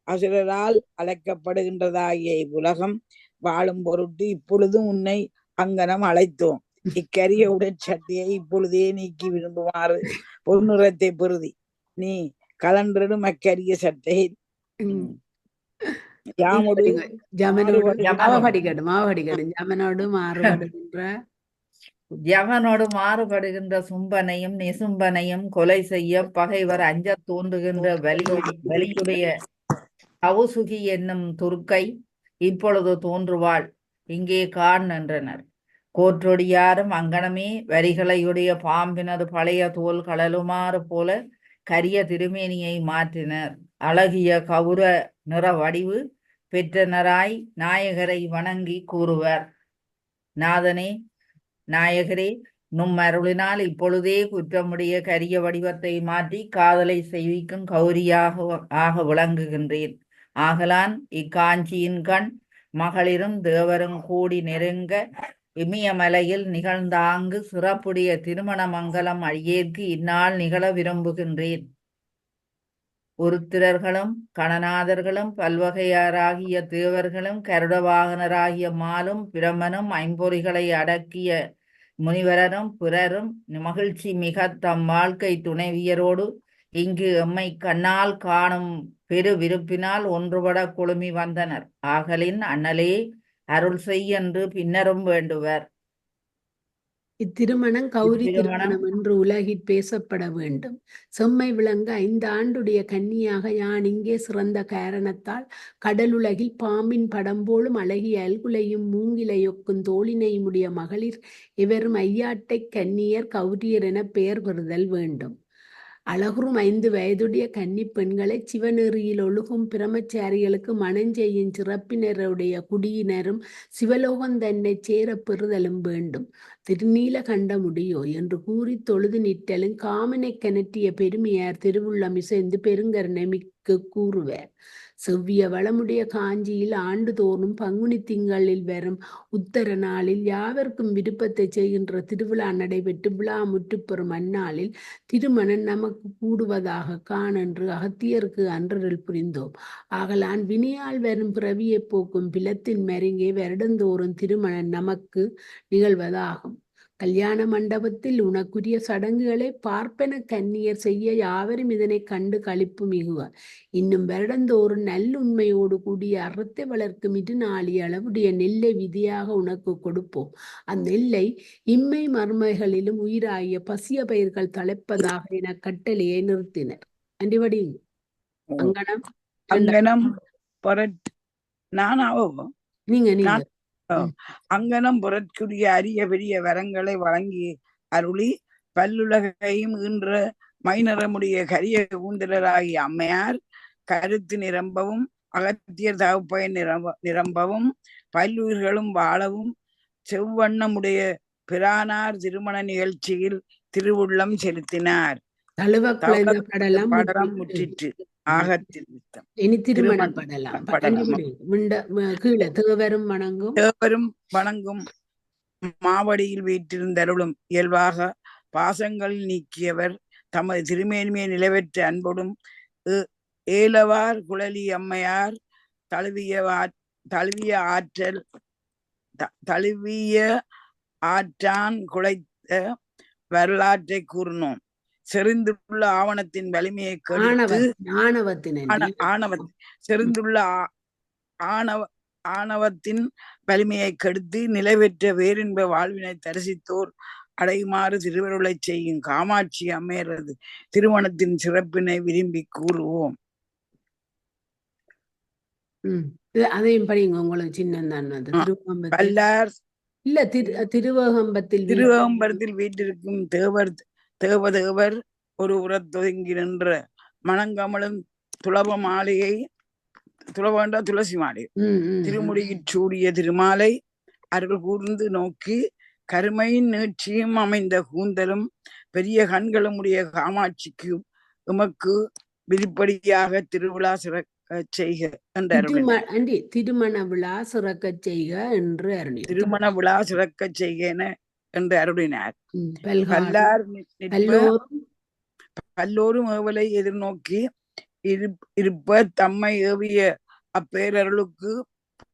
Speaker 2: அசுரரால் அழைக்கப்படுகின்றதாகிய இவ்வுலகம் வாழும் பொருட்டு இப்பொழுதும் உன்னை அங்கனம் அழைத்தோம். இக்கரிய உடற்சட்டியை இப்பொழுதே நீக்கி விரும்புமாறு பொன்னுறத்தை பெறுதி. நீ கலன்றிடும் அக்கரிய சட்டை யாமோடு
Speaker 3: யவனோடு மாறுபடுகின்ற சும்பனையும் நிசும்பனையும் கொலை செய்ய பகைவர் அஞ்ச தோன்றுகின்ற வலியுடைய கவுசுகி என்னும் துர்க்கை இப்பொழுது தோன்றுவாள், இங்கே காண் என்றனர். கோற்றொடியாரும் அங்கனமே வரிகளையுடைய பாம்பினது பழைய தோல் கடலுமாறு போல கரிய திருமேனியை மாற்றினர். அழகிய கவுர நிற வடிவு பெற்றனராய் நாயகரை வணங்கி கூறுவர். நாதனே, நாயகரே, நும் அருளினால் இப்பொழுதே குற்றமுடைய கரிய வடிவத்தை மாற்றி காதலை செய்விக்கும் கௌரியாக விளங்குகின்றேன். ஆகலான் இக்காஞ்சியின் கண் மகளிரும் தேவரும் கூடி நெருங்க இமயமலையில் நிகழ்ந்தாங்கு சிறப்புடைய திருமண மங்கலம் அழியேற்கு இந்நாள் நிகழ விரும்புகின்றேன். உருத்திரர்களும் கணநாதர்களும் பல்வகையாராகிய தேவர்களும் கருடவாகனராகிய மாலும் பிரமனும் ஐம்பொறிகளை அடக்கிய முனிவரரும் பிறரும் மகிழ்ச்சி மிக தம் வாழ்க்கை துணைவியரோடு இங்கு எம்மை கண்ணால் காணும் பெரு விருப்பினால் ஒன்றுபட குழுமி வந்தனர். ஆகலின் அண்ணலே அருள் செய் என்று பின்னரும் வேண்டுவர்.
Speaker 1: இத்திருமணம் கௌரி திருமணம் என்று உலகில் பேசப்பட வேண்டும். செம்மை விளங்க 5 ஆண்டுடைய கன்னியாக யான் இங்கே சிறந்த காரணத்தால் கடலுலகில் பாம்பின் படம் போலும் அழகிய அல்குலையும் மூங்கிலையொக்கும் தோளினையும் உடைய மகளிர் இவரும் ஐயாட்டை கன்னியர் கௌரியர் என பெயர் பெறுதல் வேண்டும். அழகுறும் 5 வயதுடைய கன்னி பெண்களை சிவநெறியில் ஒழுகும் பிரமச்சாரிகளுக்கு மணஞ்செய்யும் சிறப்பினருடைய குடியினரும் சிவலோகம் தன்னை சேர பெறுதலும் வேண்டும். திருநீலகண்டமுடியோ என்று கூறி தொழுது நிற்றலும் காமனை கனற்றிய பெருமையார் திருவுள்ளம் இசைந்து பெருங்கருணை மிக்க கூறுவார். செவ்விய வளமுடைய காஞ்சியில் ஆண்டுதோறும் பங்குனி திங்களில் வரும் உத்தர நாளில் யாவர்க்கும் விருப்பத்தை செய்கின்ற திருவிழா நடைபெற்று விழா முற்றுப்பெறும் அந்நாளில் திருமணம் நமக்கு கூடுவதாக காணென்று அகத்தியருக்கு அன்றருள் புரிந்தோம். ஆகலான் வினையால் வரும் பிறவியை போக்கும் பிலத்தின் மருங்கே வருடந்தோறும் திருமணம் நமக்கு நிகழ்வதாகும். கல்யாண மண்டபத்தில் உனக்குரிய சடங்குகளை பார்ப்பன கன்னியர் செய்ய யாவரும் இதனை கண்டு களிப்பு மிகுவர். இன்னும் வருடந்தோறும் நல்லுண்மையோடு கூடிய அறத்தை வளர்க்கும் நாளி அளவுடைய நெல்லை விதியாக உனக்கு கொடுப்போம். அந்நெல்லை இம்மை மர்மைகளிலும் உயிராகிய பசிய பயிர்கள் தழைப்பதாக என கட்டளையை நிறுத்தினர். அண்டிபடி அங்கனம்
Speaker 2: அங்கனம் நானாவோ
Speaker 1: நீங்க நீங்க
Speaker 2: அங்கனம் புறற்குரிய அரிய பெரிய வரங்களை வழங்கி அருளி பல்லுலகையும் ஈன்ற மைநரமுடைய கரிய கூந்தலராகிய அம்மையார் கருத்து நிரம்பவும் அகத்தியர் தகப்பயன் நிரம்பவும் பல்லுயிர்களும் வாழவும் செவ்வண்ணமுடைய பிரானார் திருமண நிகழ்ச்சியில் திருவுள்ளம் செலுத்தினார். படலம் முற்றிற்று.
Speaker 1: இனி திருமணம் தேவரும்
Speaker 2: வணங்கும் மாவடியில் வீற்றிருந்தருளும் இயல்பாக பாசங்களில் நீக்கியவர் தமது திருமேன்மையை நிலவெற்ற அன்போடும் ஏலவார் குழலி அம்மையார் தழுவிய ஆற்றான் குழைத்த வரலாற்றை கூறினோம். செறிந்துள்ள ஆவணத்தின் வலிமையை செறிந்துள்ள ஆணவத்தின் வலிமையை கெடுத்து நிலைபெற்ற வேறின்ப வாழ்வினை தரிசித்தோர் அடையுமாறு திருவருளை செய்யும் காமாட்சி அம்மையரது திருமணத்தின் சிறப்பினை விரும்பி கூறுவோம்.
Speaker 1: அதையும் படிங்க. உங்களுக்கு சின்ன
Speaker 2: பல்லார்
Speaker 1: இல்ல
Speaker 2: திருவகம்பரத்தில் வீட்டிற்கும் தேவதேவர் ஒரு உரத்தொதுங்கி நின்ற மணங்கமலும் துளப மாலையை துளபண்ட துளசி மாலை திருமுடியில் சூடிய திருமாலை அருள் கூர்ந்து நோக்கி கருமையின் நீட்சியும் அமைந்த கூந்தலும் பெரிய கண்களும் உடைய காமாட்சிக்கு உமக்கு விதிப்படியாக திருவிழா சிறக்க செய்க என்று
Speaker 1: திருமண விழா சிறக்க செய்க என்று
Speaker 2: திருமண விழா சிறக்க செய்க என்று அருளினார். பல்லோரும் ஏவலை எதிர்நோக்கி இருப்ப தம்மை ஏவிய அப்பேரருளுக்கு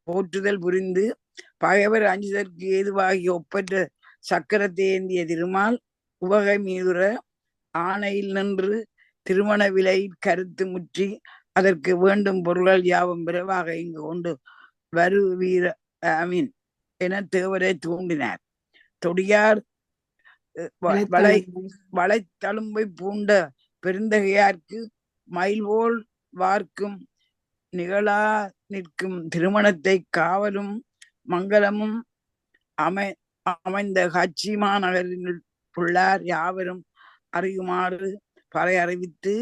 Speaker 2: போற்றுதல் புரிந்து பகைவர் அஞ்சுதற்கு ஏதுவாகி ஒப்பற்ற சக்கரத்தை ஏந்திய திருமால் உவகை மீதுற ஆணையில் நின்று திருமண விலையில் கருத்து முற்றி அதற்கு வேண்டும் பொருள்கள் யாவும் விரைவாக இங்கு கொண்டு வருவீர அமீன் என தேவரை தூண்டினார். தொடியார் வளைத்தழும்பை பூண்ட பெருந்தகையார்க்கு மயில்போல் வார்க்கும் நிகழா நிற்கும் திருமணத்தை காவலும் மங்களமும் அமைந்த காட்சி மாநகரில் உள்ளார் யாவரும் அறியுமாறு பறை அறிவித்து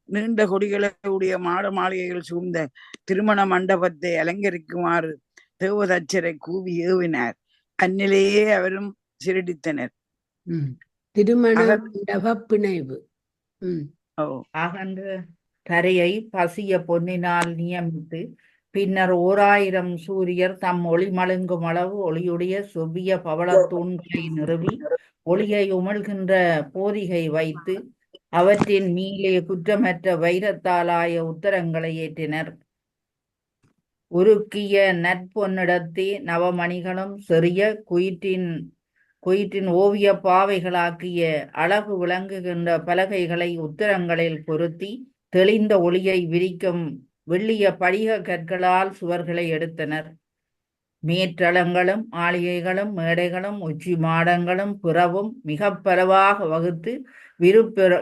Speaker 2: நீண்ட கொடிகளை உடைய மாட மாளிகைகள் சூழ்ந்த திருமண மண்டபத்தை அலங்கரிக்குமாறு தேவதச்சரை கூவி ஏவினார். அந்நிலையே அவரும் சிரடித்தனர்.
Speaker 1: திருமண மண்டப பிணைவு
Speaker 3: தரையை பசிய பொன்னினால் நியமித்து பின்னர் 1000 சூரியர் தம் ஒளி மழுங்கும் அளவு ஒளியுடைய செவ்விய பவளத்தூண்களை நிறுவி ஒளியை உமிழ்கின்ற போதிகை வைத்து அவற்றின் மீளே குற்றமற்ற வைரத்தாலாய உத்தரங்களை ஏற்றினர். உருக்கிய நற்பொன்னிடத்தே நவமணிகளும் சிறிய குயிற்றின் ஓவிய பாவைகளாக்கிய அழகு விளங்குகின்ற பலகைகளை உத்தரங்களில் பொருத்தி தெளிந்த ஒளியை விரிக்கும் வெள்ளிய படிக கற்களால் சுவர்களை எடுத்தனர். மேற்றளங்களும் ஆளிகைகளும் மேடைகளும் உச்சி மாடங்களும் புறவும் மிக பலவாக வகுத்து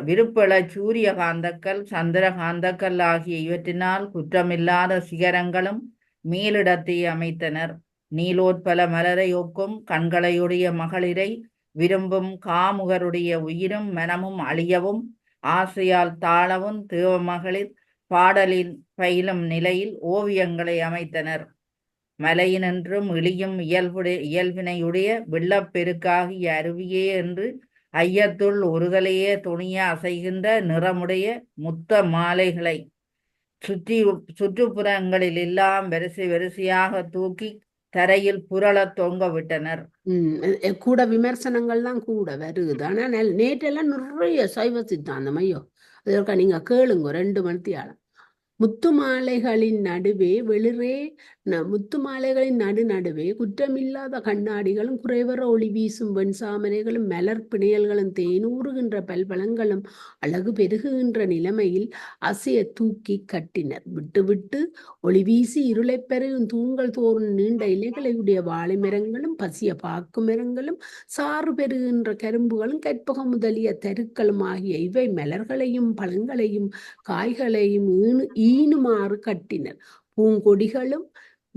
Speaker 3: விருப்பெழ சூரிய காந்தக்கல் சந்திர காந்தக்கல் ஆகிய இவற்றினால் குற்றமில்லாத சிகரங்களும் மேலிடத்தை அமைத்தனர். நீலோத்பல மலரை ஒக்கும் கண்களையுடைய மகளிரை விரும்பும் காமுகருடைய உயிரும் மனமும் அழியவும் ஆசையால் தாழவும் தேவ மகளிர் பாடலின் பயிலும் நிலையில் ஓவியங்களை அமைத்தனர். மலையினின்றும் இழியும் இயல்பினையுடைய வெள்ளப்பெருக்காகிய அருவியே என்று ஐயத்துள் ஒருதலையே துணிய அசைகின்ற நிறமுடைய முத்த மாலைகளை சுற்றுப்புறங்களில் எல்லாம் வரிசை வரிசையாக தூக்கி தரையில் புரளத் தொங்க விட்டனர்.
Speaker 1: கூட விமர்சனங்கள்லாம் கூட வருது. ஆனா நேற்றெல்லாம் நிறைய சைவ சித்தாந்தம். ஐயோ அதற்கா நீங்க கேளுங்க 2 மணித்தியாலம். முத்து மாலைகளின் நடுவே வெளிரே முத்து மாலைகளின் நடுவே குற்றமில்லாத கண்ணாடிகளும் குறைவர ஒளி வீசும் வெண்சாமரைகளும் மலர் பிணையல்களும் தேனூறுகின்ற பல்பலங்களும் அழகு பெருகுகின்ற நிலைமையில் அசைய தூக்கி கட்டினர். விட்டு விட்டு ஒளி வீசி இருளை பெருகும் தூண்கள் தோறும் நீண்ட இலைகளையுடைய வாழை மரங்களும் பசிய பாக்கு மரங்களும் சாறு பெருகின்ற கரும்புகளும் கற்பகம் முதலிய தெருக்களும் ஆகிய இவை மலர்களையும் பழங்களையும் காய்களையும் ஈனுமாறு கட்டினர். பூங்கொடிகளும்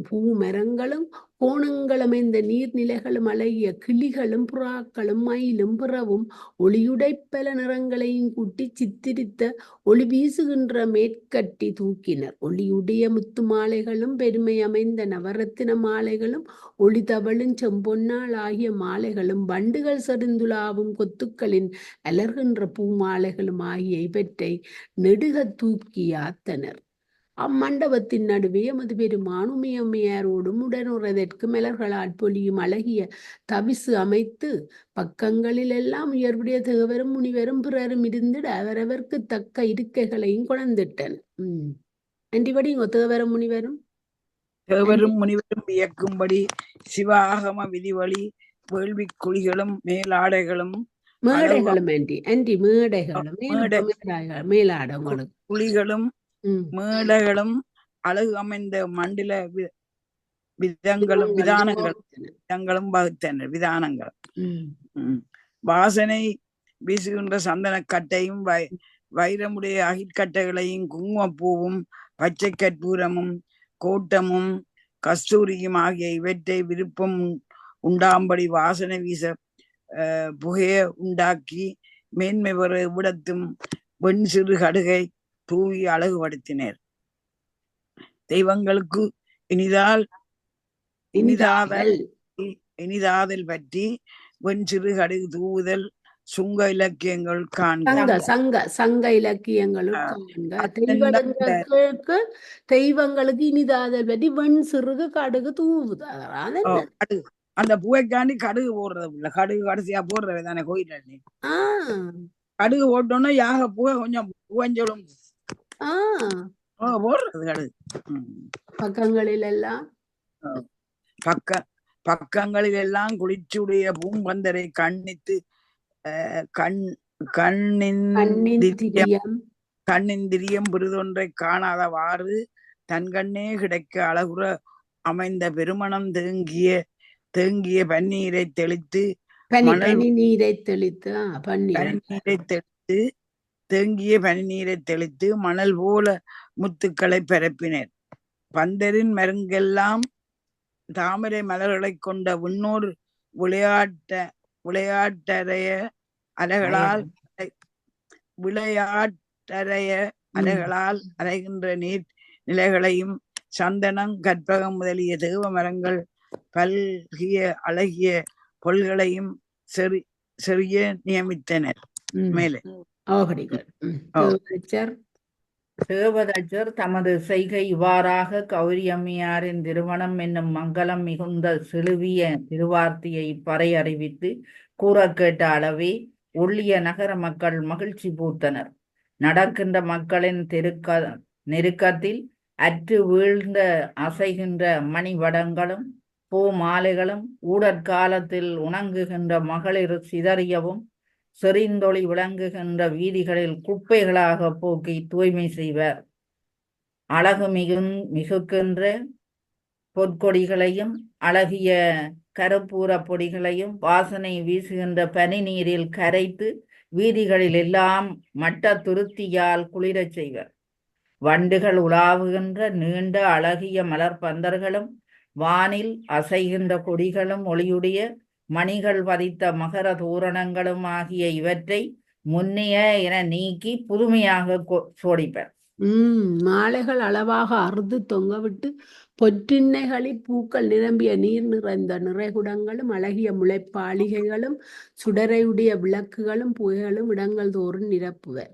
Speaker 1: பூமரங்களும் கோணங்களமைந்த நீர்நிலைகளும் அழகிய கிளிகளும் புறாக்களும் மயிலும் பிறவும் ஒளியுடைப்பல நிறங்களையும் கூட்டி சித்திரித்த ஒளி வீசுகின்ற மேற்கட்டி தூக்கினர். ஒளியுடைய முத்து மாலைகளும் பெருமை அமைந்த நவரத்தின மாலைகளும் ஒளி தவழும் செம்பொன்னால் ஆகிய மாலைகளும் வண்டுகள் செறிந்துலாவும் கொத்துக்களின் அலர்கின்ற பூ மாலைகளும் ஆகிய இவற்றை நெடுக தூக்கி யாத்தனர். அம்மண்டபத்தின் நடுவே எமது பெருமான் உமையம்மையாரோடும் உடனுறதற்கு மலர்களால் பொலியும் அழகிய தவிசு அமைத்து பக்கங்களில் எல்லாம் உயர்வுடைய தேவரும் முனிவரும் பிறரும் இருந்திட அவரவர்க்கு தக்க இருக்கைகளையும் கொணர்ந்திட்டனர். அன்றிபடி இங்க தேவரும் முனிவரும்
Speaker 2: வியக்கும்படி சிவாகம விதிவழி வேள்வி குழிகளும் மேலாடைகளும்
Speaker 1: மேலாடங்களும்
Speaker 2: குழிகளும் மேடைகளும் அழகு அமைந்த மண்டல விதானங்களும் வகுத்தனர். வாசனை வீசுகின்ற சந்தனக்கட்டையும் வைரமுடைய அகிற்கட்டைகளையும் குங்குமப்பூவும் பச்சை கற்பூரமும் கோட்டமும் கஸ்தூரியும் ஆகிய இவற்றை விருப்பம் உண்டாம்படி வாசனை வீச புகையை உண்டாக்கி மேன்மை பெற விடத்தும் வெண் சிறு கடுகை தூவி அழகுபடுத்தினர். தெய்வங்களுக்கு இனிதாதல் பற்றி வெண் சிறு கடுகு தூவுதல் சுங்க இலக்கியங்கள்
Speaker 1: சங்க இலக்கியங்களும் தெய்வங்களுக்கு இனிதாதல் பற்றி வெண் சிறுகு கடுகு தூவுதல்.
Speaker 2: அந்த பூவைக்காண்டி கடுகு போடுறது இல்ல, கடுகு கடைசியா போடுறது தானே கோயில. கடுகு போட்டோன்னா யாக பூவை கொஞ்சம் பூவஞ்சலும் போடுறது கடுகு. பக்கங்களில் எல்லாம் குளிச்சுடைய பூம்பந்தரை கண்ணித்து கண்ணிந்திரியம் பிரிதொன்றை காணாதவாறு தன்கண்ணே கிடைக்க அழகுற அமைந்த பெருமணம் தேங்கிய பன்னீரை தெளித்து தேங்கிய பனிநீரை தெளித்து மணல் போல முத்துக்களை பரப்பினர். பந்தரின் மருங்கெல்லாம் தாமரை மலர்களை கொண்ட விண்ணோர் விளையாட்டறைய அலைகளால் அலைகின்ற நீர் நிலைகளையும் சந்தனம் கற்பகம் முதலிய தேவ மரங்கள் பல்கிய அழகிய பொருள்களையும் செறிய நியமித்தனர். மேலே
Speaker 3: தேவதச்சர் தமது செய்கை இவ்வாறாக கௌரியம்மையாரின் திருமணம் என்னும் மங்களம் மிகுந்த செழுவிய திருவார்த்தையை பறை அறிவித்து கூற கேட்ட அளவே ஒள்ளிய நகர மக்கள் மகிழ்ச்சி பூத்தனர். நடக்கின்ற மக்களின் நெருக்கத்தில் அற்று வீழ்ந்த அசைகின்ற மணிவடங்களும் பூ மாலைகளும் ஊடற்காலத்தில் உணங்குகின்ற மகளிர் சிதறியவும் செறிந்தொளி விளங்குகின்ற வீதிகளில் குப்பைகளாக போக்கி தூய்மை செய்வர். அழகு மிகுக்கின்ற பொற்கொடிகளையும் அழகிய கருப்பூர பொடிகளையும் வாசனை வீசுகின்ற பனி நீரில் கரைத்து வீதிகளில் எல்லாம் மட்ட துருத்தியால் குளிரச் செய்வர். வண்டுகள் உலாவுகின்ற நீண்ட அழகிய மலர்பந்தர்களும் வானில் அசைகின்ற கொடிகளும் ஒளியுடைய மணிகள் பதித்த மகர தோரணங்களும் ஆகிய இவற்றை முன்னைய என நீக்கி புதுமையாக சோடிப்பர்.
Speaker 1: மாலைகள் அளவாக அறுது தொங்கவிட்டு பொற்றின்னைகளில் பூக்கள் நிரம்பிய நீர் நிறைந்த நிறைகுடங்களும் அழகிய முளைப்பாளிகைகளும் சுடரையுடைய விளக்குகளும் புகைகளும் இடங்கள் தோறும் நிரப்புவர்.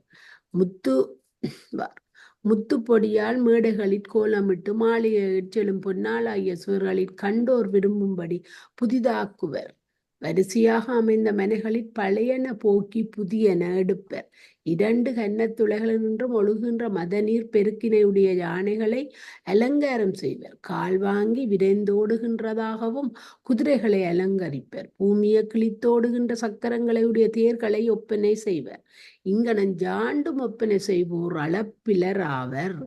Speaker 1: முத்துப்பொடியால் மேடைகளிற் கோலமிட்டு மாளிகையிற் செல்லும் பொன்னாளாகிய சுவர்களிற் கண்டோர் விரும்பும்படி புதிதாக்குவர். வரிசையாக அமைந்த மனைகளிற் பழையன போக்கி புதியன எடுப்பர். 2 கன்னத்துளைகளினின்றும் ஒழுகுகின்ற மதநீர் பெருக்கினையுடைய யானைகளை அலங்காரம் செய்வர். கால் வாங்கி விரைந்தோடுகின்றதாகவும் குதிரைகளை அலங்கரிப்பர். பூமியை கிழித்தோடுகின்ற சக்கரங்களையுடைய தேர்களை ஒப்பனை செய்வர். இங்கனம் ஜாண்டும் ஒப்பனை செய்வோர் அளப்பிலர் ஆவர்.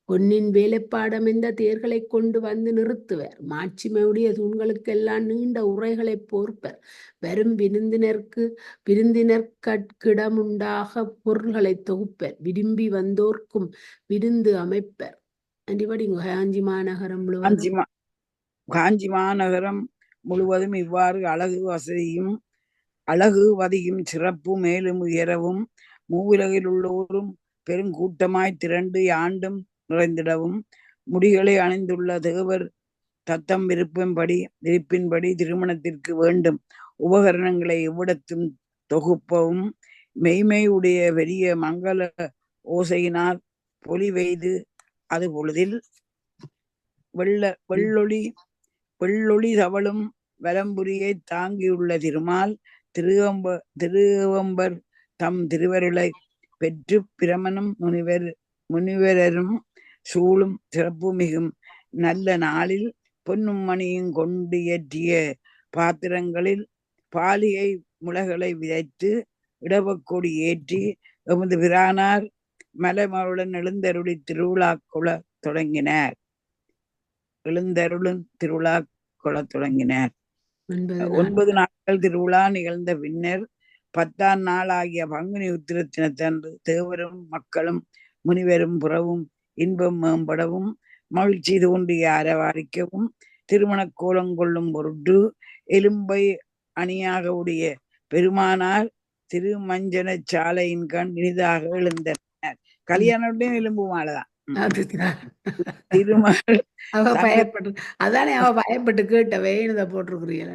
Speaker 1: பொன்னின் வேலைப்பாடமைந்த தேர்களை கொண்டு வந்து நிறுத்துவர். மாட்சிமையுடைய தூண்களுக்கெல்லாம் நீண்ட உரைகளை போர்ப்பர். வரும் விருந்தினர்க்கிடமுண்டாக பொருள்களை தொகுப்பர். விரும்பி வந்தோர்க்கும் விருந்து அமைப்பர். அடிபடிங்க காஞ்சி மாநகரம் முழுவதும்
Speaker 2: காஞ்சி மாநகரம் முழுவதும் இவ்வாறு அழகுவதியும் சிறப்பு மேலும் உயரவும் மூவுலகில் உள்ளோரும் பெருங்கூட்டமாய் திரண்டு ஆண்டும் நிறைந்திடவும் முடிகளை அணிந்துள்ள தேவர் தத்தம் விருப்பின்படி திருமணத்திற்கு வேண்டும் உபகரணங்களை எவ்விடத்தும் தொகுப்பவும் மெய்மையுடைய பெரிய மங்கள ஓசையினால் பொலிவெய்து அது பொழுதில் வெள்ளொளி தவளும் வலம்புரியை தாங்கியுள்ள திருமால் திருவம்பர் தம் திருவருளை பெற்று பிரமனும் முனிவரரும் சூழும் சிறப்பு மிகும் நல்ல நாளில் பொன்னும் மணியும் கொண்டு இயற்றிய பாத்திரங்களில் பாலிகை முளைகளை விதைத்து இடவக்கொடி ஏற்றி எமது பிரானார் மலைமருடன் எழுந்தருளி திருவிழா கொள்ளத் தொடங்கினார். 9 நாட்கள் திருவிழா நிகழ்ந்த பின்னர் 10ஆம் நாளாகிய பங்குனி உத்திரத்தினத்தன்று தேவரும் மக்களும் முனிவரும் புறவும் இன்பம் மேம்படவும் மகிழ்ச்சி தோன்றிய அரவாரிக்கவும் திருமணக் கோலம் கொள்ளும் பொருட்டு எலும்பை அணியாக உடைய பெருமானார் திருமஞ்சன சாலையின் கண் இனிதாக எழுந்தனர். கல்யாணத்தையும் எலும்பு மாலைதான். திருமகள்
Speaker 1: அதானே அவ பயப்பட்டு கேட்டவே போட்டிருக்கிறீங்க.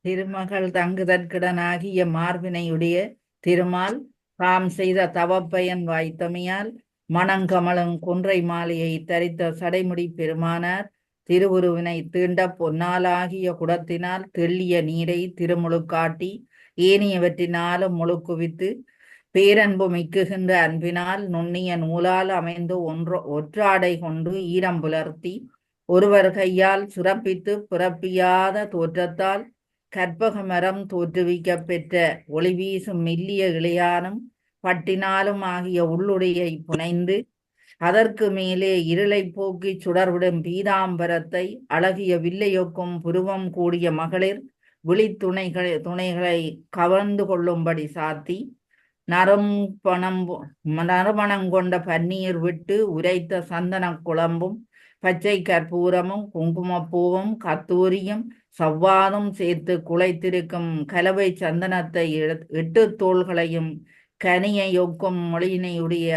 Speaker 3: திருமகள் தங்குதற்கிடனாகிய மார்பினையுடைய திருமால் தாம் செய்த தவப்பயன் வாய்த்தமையால் மணங்கமலும் குன்றை மாலையை தரித்த சடைமுடி பெருமானார் திருவுருவினை தீண்ட பொன்னாலாகிய குடத்தினால் தெள்ளிய நீரை திருமுழுக்காட்டி ஏனையவற்றினாலும் முழுக்குவித்து பேரன்பு மிக்குகின்ற அன்பினால் நுண்ணிய நூலால் அமைந்து ஒற்றாடை கொண்டு ஈரம் புலர்த்தி ஒருவர் கையால் சிறப்பித்து பிறப்பியாத தோற்றத்தால் கற்பக மரம் தோற்றுவிக்க பெற்ற ஒளி வீசும் மெல்லிய இளையானும் பட்டினாலும் ஆகிய உள்ளுடையை புனைந்து அதற்கு மேலே இருளை போக்கி சுடர்விடும் பீதாம்பரத்தை அழகிய வில்லையொக்கும் புருவம் கூடிய மகளிர் துணைகளை கவர்ந்து கொள்ளும்படி சாத்தி நறுமணம் கொண்ட பன்னீர் விட்டு உரைத்த சந்தன குழம்பும் பச்சை கற்பூரமும் குங்குமப்பூவும் கத்தூரியும் சவ்வாதும் சேர்த்து குலைத்திருக்கும் கலவை சந்தனத்தை 8 தோள்களையும் கனியொக்கும் மொழியினையுடைய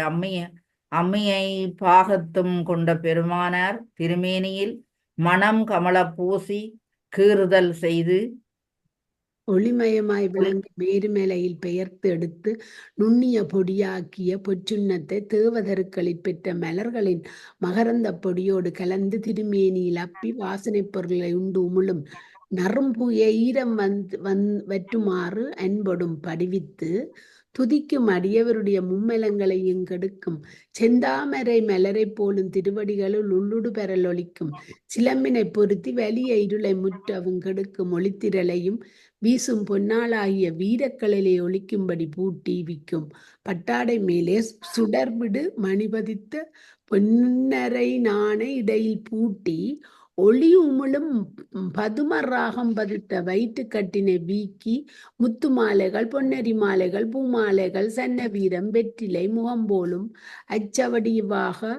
Speaker 3: அம்மையை பாகத்தும் கொண்ட பெருமானார் திருமேனியில் மணம் கமல பூசி கீறுதல் செய்து
Speaker 1: ஒளிமயமாய் விளங்கி மேருமலையில் பெயர்த்து எடுத்து நுண்ணிய பொடியாக்கிய பொற்றுண்ணத்தை தேவதருக்களில் பெற்ற மலர்களின் மகரந்த பொடியோடு கலந்து திருமேனியில் அப்பி வாசனை பொருளை உண்டு உமிழும் நறும்புய ஈரம் வற்றுமாறு அன்பொடும் படிவித்து துதிக்கும் அடியவருடைய மும்மலங்களையும் கெடுக்கும் செந்தாமரை மலரை போலும் திருவடிகளுள் உள்ளுடு பெறல் ஒலிக்கும் சிலம்பினை பொருத்தி வலிய இருளை முற்றவும் கெடுக்கும் ஒளித்திரளையும் வீசும் பொன்னாளாகிய வீரக்களிலே ஒலிக்கும்படி பூட்டி விக்கும் பட்டாடை மேலே சுடர்விடு மணிபதித்த பொன்னரை நாணை இடையில் பூட்டி ஒளி உமிழும் பதும ராகம் பதித்த வயிற்றுக்கட்டினை வீக்கி முத்து மாலைகள் பொன்னரி மாலைகள் பூமாலைகள் சன்ன வீரம் வெற்றிலை முகம்போலும் அச்சவடிவாக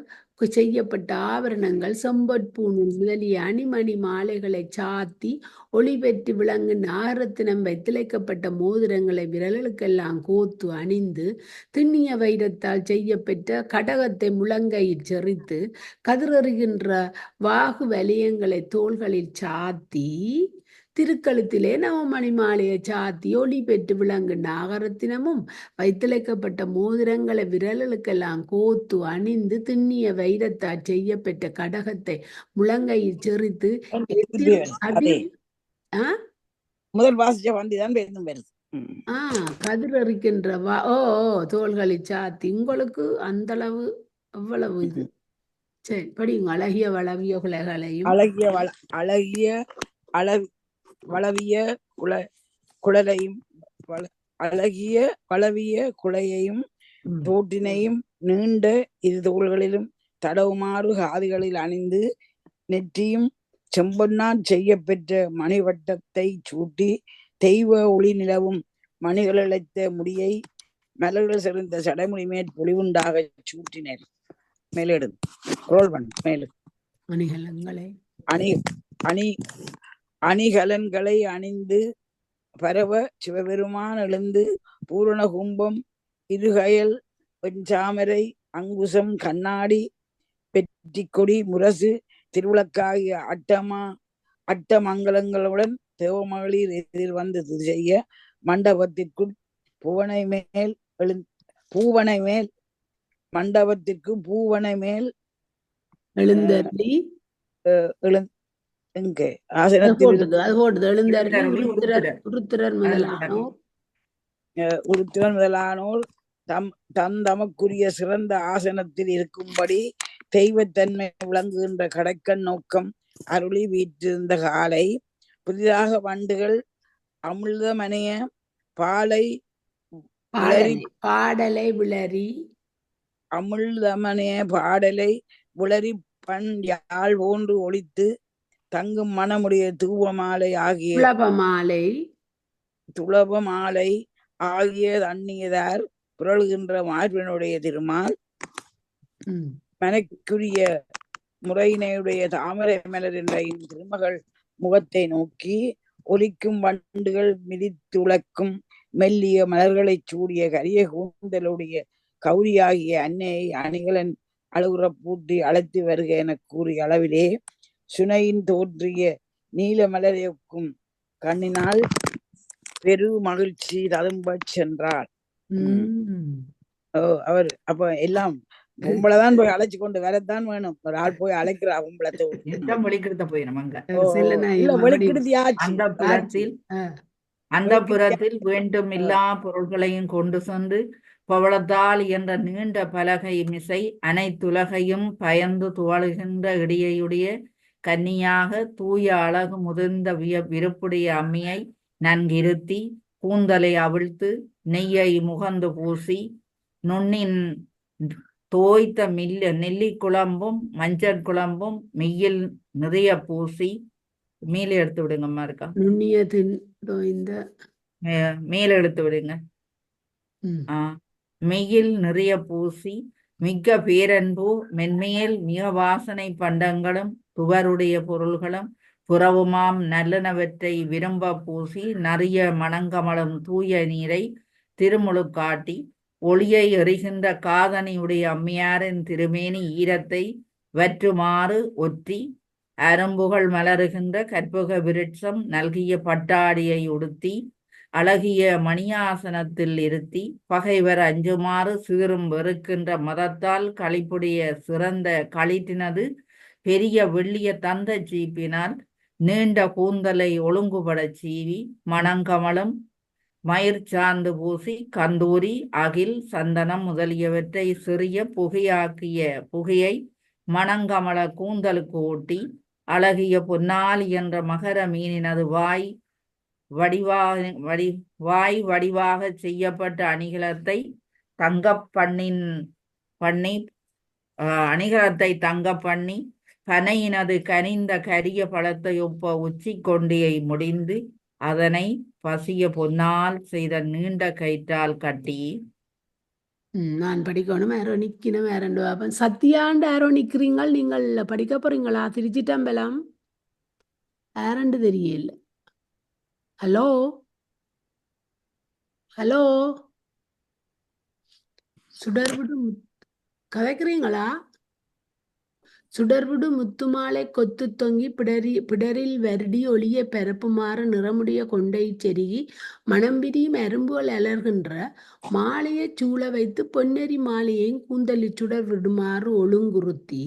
Speaker 1: செய்யப்பட்ட ஆபரணங்கள் செம்பொற்பூணூல் முதலிய அணிமணி மாலைகளை சாத்தி ஒளி பெற்று விளங்கு நாகரத்தினம் வைத்திழைக்கப்பட்ட மோதிரங்களை விரல்களுக்கெல்லாம் கோத்து அணிந்து திண்ணிய வைரத்தால் செய்யப்பெற்ற கடகத்தை முழங்கையில் செறித்து கதிரெறுகின்ற வாகு வலியங்களை தோள்களில் சாத்தி திருக்கழுத்திலே நவமணி மாலையை சாத்தி ஒளி பெற்று விளங்கும் நாகரத்தினமும் வைத்திழைக்கப்பட்ட மோதிரங்களை விரல்களுக்கெல்லாம் கோத்து அணிந்து திண்ணிய வைரத்தால் செய்யப்பெற்ற கடகத்தை முழங்கையில் செறித்து எதிர்
Speaker 2: அதே
Speaker 1: ஆ
Speaker 2: முதல் வாசிச்ச வந்திதான் பேருந்தும் வருது.
Speaker 1: கதிரறிக்கின்ற ஓ தோள்களை சாத்தி உங்களுக்கு அந்த அளவு அவ்வளவு இது சரி படிங்க. அழகிய வளவிய குலைகளையும்
Speaker 2: அழகிய வளவிய குழலையும் அழகிய வளவிய குலையையும் தோட்டினையும் நீண்ட இரு தோள்களிலும் தடவுமாறு காதுகளில் அணிந்து நெற்றியும் செம்பொன்னால் செய்யப்பெற்ற மணிவட்டத்தை சூட்டி தெய்வ ஒளி நிலவும் மணிகள் இழைத்த முடியை மலர்கள் செறிந்த சடைமுடி மேல் பொலிவுண்டாக சூட்டினர். மேலிடு குரோல் பண்ண மேலு அணிகலன்களை அணிந்து பரவ சிவபெருமான் எழுந்து பூரண கும்பம் இருகயல் வெஞ்சாமரை அங்குசம் கண்ணாடி பெற்றிக்கொடி முரசு திருவிளக்காகிய அட்டமங்கலங்களுடன் தேவமகளிர் எதிர் வந்து செய்ய மண்டபத்திற்குள் பூவனை மேல்
Speaker 1: எழுந்தருளி
Speaker 2: ஆசனத்தில்
Speaker 1: உருத்திரர்
Speaker 2: முதலானோர் தமக்குரிய சிறந்த ஆசனத்தில் இருக்கும்படி தெய்வத்தன்மை விளங்குகின்ற கடைக்கண் நோக்கம் அருளி வீற்றிருந்த காலை புதிதாக வண்டுகள் அமிழ்தமனைய
Speaker 1: பாடலை விளரி
Speaker 2: அமிழ்தமனைய பாடலை விளரி பண் யாழ் போன்று ஒழித்து தங்கும் மனமுடைய துளபமாலை ஆகிய தண்ணியதார் புரளுகின்ற மார்பினுடைய திருமால் மனக்குரிய முறையினையுடைய தாமரை மலர் என்ற திருமகள் முகத்தை நோக்கி ஒலிக்கும் வண்டுகள் மிதித்துளக்கும் மெல்லிய மலர்களை சூடிய கரிய கூந்தலுடைய கௌரியாகிய அன்னையை அணிகளன் அழுகுற பூட்டி அழைத்து வருக என கூறிய அளவிலே சுனையின் தோன்றிய நீல மலரைக்கும் கண்ணினால் பெரு மகிழ்ச்சி ததும்ப சென்றாள். அவர் அப்ப எல்லாம் பொம்பளைதான் போய் அழைச்சு கொண்டு வரத்தான் வேணும். ஒரு ஆள் போய் அழைக்கிறா பொம்பளத்தை
Speaker 3: அந்த புறத்தில் வேண்டும் இல்லா பொருள்களையும் கொண்டு சென்று பவளத்தால் என்ற நீண்ட பலகை மிசை அனைத்துலகையும் பயந்து துவளுகின்ற இடையுடைய கன்னியாக தூய அழகு முதிர்ந்த விருப்புடைய அம்மியை நன்கிருத்தி கூந்தலை அவிழ்த்து நெய்யை முகந்து பூசி நுண்ணின் தோய்த்த நெல்லிக் குழம்பும் மஞ்சள் குழம்பும் மெய்யில் நிறைய பூசி மேலே எடுத்து விடுங்கம்மா இருக்கா மேலே எடுத்து விடுங்க. மெய்யில் நிறைய பூசி மிக்க பேரன்பு மென்மையில் மிக வாசனை பண்டங்களும் துவருடைய பொருள்களும் புறவுமாம் நல்லனவற்றை விரும்ப பூசி நறிய மணங்கமலும் தூய நீரை திருமுழுக்காட்டி ஒளியை எறிகின்ற காதனியுடைய அம்மையாரின் திருமேனி ஈரத்தை வற்றுமாறு ஒற்றி அரும்புகள் மலருகின்ற கற்பக விருட்சம் நல்கிய பட்டாடியை உடுத்தி அழகிய மணியாசனத்தில் இருத்தி பகைவர் அஞ்சுமாறு சீரும் வெறுக்கின்ற மதத்தால் களிப்புடைய சிறந்த களிற்றினது பெரிய வெள்ளிய தந்த சீப்பினால் நீண்ட கூந்தலை ஒழுங்குபடச் சீவி மணங்கமலும் மயிர் சார்ந்து பூசி கந்தூரி அகில் சந்தனம் முதலியவற்றை சிறிய புகையாக்கிய புகையை மணங்கமல கூந்தலுக்கு ஊட்டி அழகிய பொன்னாலி என்ற மகர மீனினது வாய் வடிவாக செய்யப்பட்ட அணிகலத்தை தங்க பண்ணி பனையினது கனிந்த கரிய பழத்தை ஒப்ப உச்சி கொண்டியை முடிந்து அதனை பசிய பொன்னால் செய்த நீண்ட கயிற்றால் கட்டி
Speaker 1: நான் படிக்கணும். யாரோ நிக்கணும். யாரண்டு பாப்பன் சத்தியாண்டு யாரோ நிக்கிறீங்கள். நீங்கள் படிக்க போறீங்களா? திருச்சிட்டம்பலம் யாரண்டு தெரியல. Hello hello சுடர்விடும் கதைக்கிறீங்களா? சுடர்விடு முத்துமாலை கொத்து தொங்கி பிடரில் வருடி ஒளிய பரப்புமாறு நிறமுடைய கொண்டை செருகி மணம்பிரியும் அரும்புகள் அலர்கின்ற மாலையைச் சூழ வைத்து பொன்னெறி மாலையையும் கூந்தலில் சுடர் விடுமாறு ஒழுங்குறுத்தி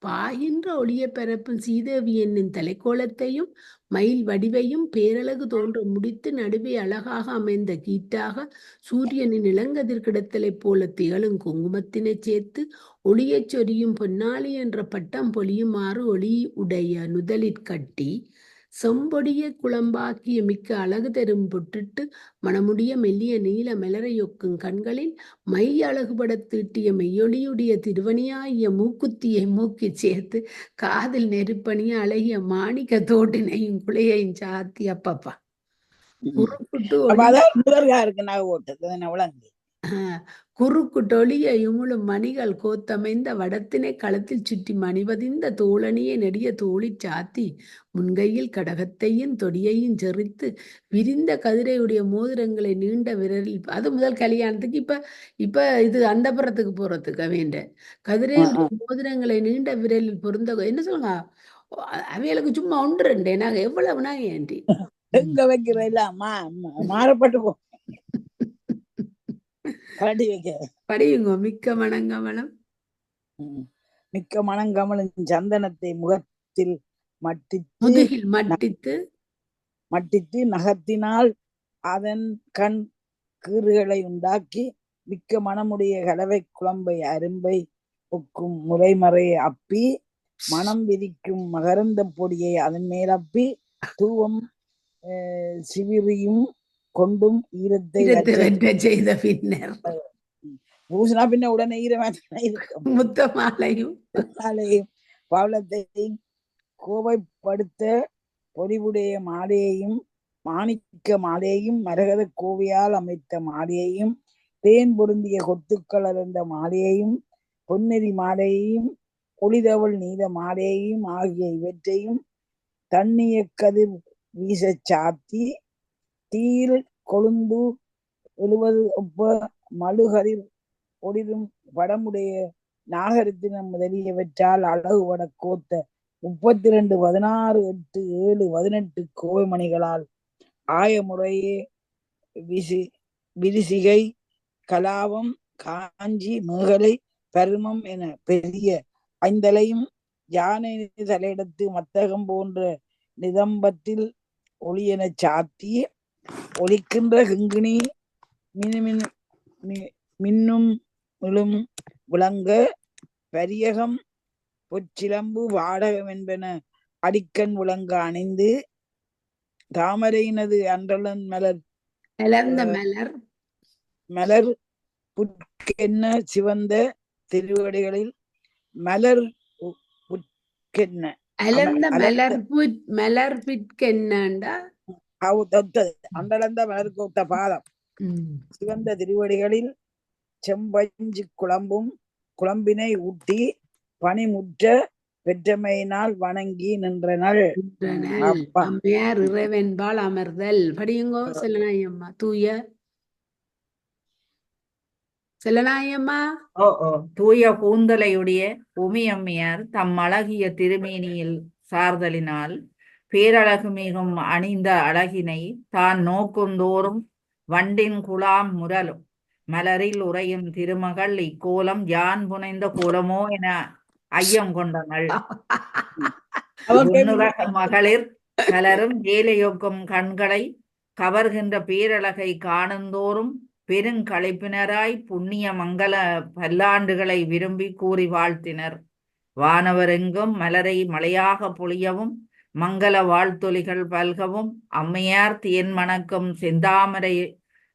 Speaker 1: பாயின்ற ஒளிய பரப்பும் சீதேவி என்னும் தலைக்கோலத்தையும் மயில் வடிவையும் பேரழகு தோன்ற முடித்து நடுவே அழகாக அமைந்த கீட்டாக சூரியனின் இளங்கதிர் கிடத்தலைப் போல திகழும் குங்குமத்தினைச் சேர்த்து ஒளியச் சொரியும் பொன்னாளி என்ற பட்டம் பொலியுமாறு ஒளி உடைய நுதலிற் கட்டி செம்பொடிய குழம்பாக்கிய மிக்க அழகு தரும் பொட்டிட்டு மணமுடிய மெல்லிய நீல மலரையொக்கும் கண்களில் மை அழகுபட தீட்டிய மெய்யொளியுடைய திருவணியாகிய மூக்குத்தியை மூக்கிச் சேர்த்து காதில் நெருப்பணிய அழகிய மாணிக்க தோட்டினையும் குளையையும் சாத்தி அப்பப்பா குறுக்குட்டு
Speaker 2: அப்ப
Speaker 1: ஒளி
Speaker 2: அதான் முதல்கா இருக்கு நான் ஓட்டது விளங்கு.
Speaker 1: குறுக்குட்டொளிய இமுழும் மணிகள் கோத்தமைந்த வடத்தினை களத்தில் சுற்றி மணிவதிந்த தோளணியை நெடிய தோளிற் சாத்தி முன்கையில் கடகத்தையும் தொடியையும் செறித்து விரிந்த கதிரையுடைய மோதிரங்களை நீண்ட விரலில் அது முதல் கல்யாணத்துக்கு இப்ப இது அந்தப்புறத்துக்கு போறதுக்கு வேண்ட கதிரையுடைய மோதிரங்களை நீண்ட விரலில் பொருந்த என்ன சொல்லுங்க அவைகளுக்கு சும்மா ஒன்று ரெண்டு நாங்க எவ்வளவுனா ஏண்டி
Speaker 2: எங்க வைக்கிற இல்ல மாறப்பட்டு போ கலட்டி வைக்க
Speaker 1: படியுங்க மிக்க மணங்கமலம்
Speaker 2: மிக்க மணங்கமலின் சந்தனத்தை முகத்தில்
Speaker 1: முதுகில் மட்டித்து
Speaker 2: நகத்தினால் அதன் கண் கீறுகளை உண்டாக்கி மிக்க மனமுடைய கலவை குழம்பை அரும்பை ஒக்கும் முறைமறையை அப்பி மனம் விதிக்கும் மகரந்த பொடியை அதன் மேல் அப்பி தூவம் சிவிரியும் கொண்டும் ஈரத்தை
Speaker 1: செய்த பின்னர்
Speaker 2: பூசினா பின்ன உடனே ஈரமாக இருக்கும்
Speaker 1: முத்த மாலையும்
Speaker 2: பவளத்தையும் கோவைப்படுத்த பொலிவுடைய மாலையையும் மாணிக்க மாலையையும் மரகத கோவையால் அமைத்த மாலையையும் தேன் பொருந்திய கொத்துக்கள் அறந்த மாலையையும் பொன்னெறி மாலையையும் ஒளிதவள் நீத மாலையையும் ஆகிய இவற்றையும் தண்ணிய கதிர் வீச சாத்தி தீயில் கொழுந்து எழுவது ஒப்ப மழுகரில் ஒளிரும் படமுடைய நாகரத்தினம் முதலியவற்றால் அழகுபட கோத்த 32 16 8 7 18 கோவை மணிகளால் ஆய முறையே விரிசிகை கலாவம் காஞ்சி மேகலை பருமம் என பெரிய ஐந்தலையும் யானை தலையிடத்து மத்தகம் போன்ற நிதம்பத்தில் ஒளியென சாத்தி ஒலிக்கின்ற கிங்கிணி மின்னும் விழும் விளங்க பரியகம் பொச்சிலம்பு வாடகம் என்பன அடிக்கண் விளங்க அணிந்து தாமரையினது அன்றலன் மலர் புற்கென்ன சிவந்த திருவடிகளில் மலர் புற்கென்ன
Speaker 1: மலர் பிற்கென்னண்டா
Speaker 2: அண்டளந்த மலர் கோத்த பாதம் சிவந்த திருவடிகளில் செம்பஞ்சு குழம்பினை ஊட்டி பனிமுற்ற பெற்றமையினால் வணங்கி நின்றனள்.
Speaker 1: அம்மையார் இறைவன்பால் அமர்தல் படியுங்கோ செல்லநாயம்மா தூய செல்லநாயம்மா
Speaker 3: தூய கூந்தலையுடைய உமியம்மையார் தம் அழகிய திருமேனியில் சார்தலினால் பேரழகு மிகும் அணிந்த அழகினை தான் நோக்குந்தோறும் வண்டின் குழாம் முரலும் மலரில் உறையும் திருமகள் இக்கோலம் யான் புனைந்த கோலமோ என ஐயம் கொண்டனள். மகளிர் பலரும் ஏலையொக்கும் கண்களை கவர்கின்ற பேரழகை காணுந்தோறும் பெருங்களைப்பினராய் புண்ணிய மங்கள பல்லாண்டுகளை விரும்பி கூறி வாழ்த்தினர். வானவர் எங்கும் மலரை மழையாக பொழியவும் மங்கள வாழ்த்தொலிகள் பல்கவும் அம்மையார் தேன் மணக்கும் செந்தாமரை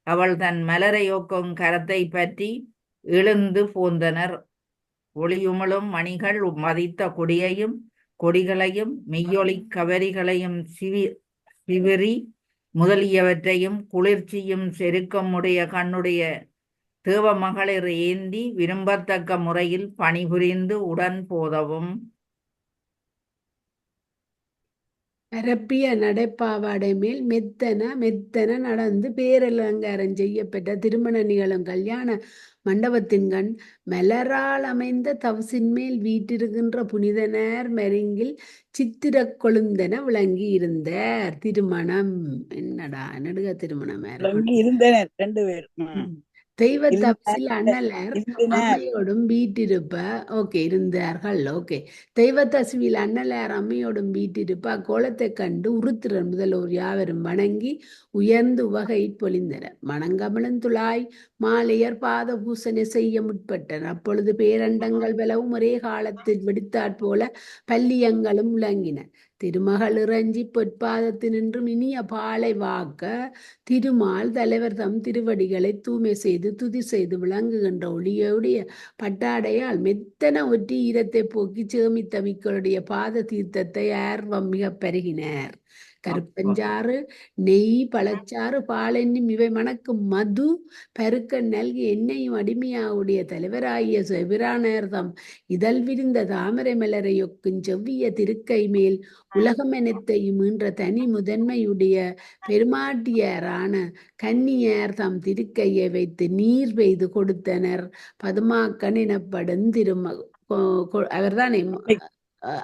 Speaker 3: அவள் தன் மலரையொக்கும் கரத்தை பற்றி எழுந்து போந்தனர். ஒளியுமளும் மணிகள் மதித்த கொடிகளையும் மெய்யொளி கவரிகளையும் சிவிரி முதலியவற்றையும் குளிர்ச்சியும் செருக்கம் உடைய கண்ணுடைய தேவ மகளிர் ஏந்தி விரும்பத்தக்க முறையில் பணிபுரிந்து உடன் போதவும்
Speaker 1: பரப்பிய நடைப்பாவாடை மேல் மெத்தன மெத்தன நடந்து பேரலங்காரம் செய்யப்பட்ட திருமண நிகழும் கல்யாண மண்டபத்தின் கண் மலரால் அமைந்த தவசின் மேல் வீற்றிருக்கின்ற புனிதனார் மருங்கில் சித்திரக் கொழுந்தன விளங்கி இருந்தார். திருமணம் என்னடா நெடுக திருமணம்
Speaker 2: இங்க இருந்தனர் 2 பேரும்.
Speaker 1: ம். தெய்வ தவசில்
Speaker 2: இருந்தார்
Speaker 1: அண்ணலர்
Speaker 2: இருந்தனர்
Speaker 1: அம்மையோடும் வீட்டிருப்ப ஓகே இருந்தார்கள். ஓகே. தெய்வ தசுவில் அண்ணலார் அம்மையோடும் வீட்டிருப்ப அக்கோலத்தைக் கண்டு உருத்திரர் முதல்வோர் யாவரும் வணங்கி உயர்ந்து உவகை பொழிந்தனர். மணங்கமலந்துழாய் மாலையர் பாத பூசனை செய்ய முற்பட்டனர். அப்பொழுது பேரண்டங்கள் பலவும் ஒரே காலத்தில் வெடித்தாற் போல பல்லியங்களும் முழங்கின. திருமகள் இறைஞ்சி பொற்பாதத்தினின்றும் இனிய பாலை வாக்க திருமால் தலைவர் தம் திருவடிகளை தூய்மை செய்து துதி செய்து விளங்குகின்ற ஒளியோடைய பட்டாடையால் மெத்தன ஒற்றி ஈரத்தை போக்கி சேமித்த மிக்களுடைய பாத தீர்த்தத்தை ஆர்வம் மிக பருகினார். கருப்பஞ்சாறு நெய் பழச்சாறு பாலென்னும் இவை மணக்கும் மது பருக்க நல்கி என்னையும் அடிமையாவுடைய தலைவராகிய செவிரானர் தம் இதழ் விரிந்த தாமரை மலரையொக்கும் செவ்விய திருக்கை மேல் உலகமெனத்தையும் ஈன்ற தனி முதன்மையுடைய பெருமாட்டியரான கன்னியர் தம் திருக்கையை வைத்து நீர் பெய்து கொடுத்தனர். பதுமாக்கன் எனப்படும் அவர்தானே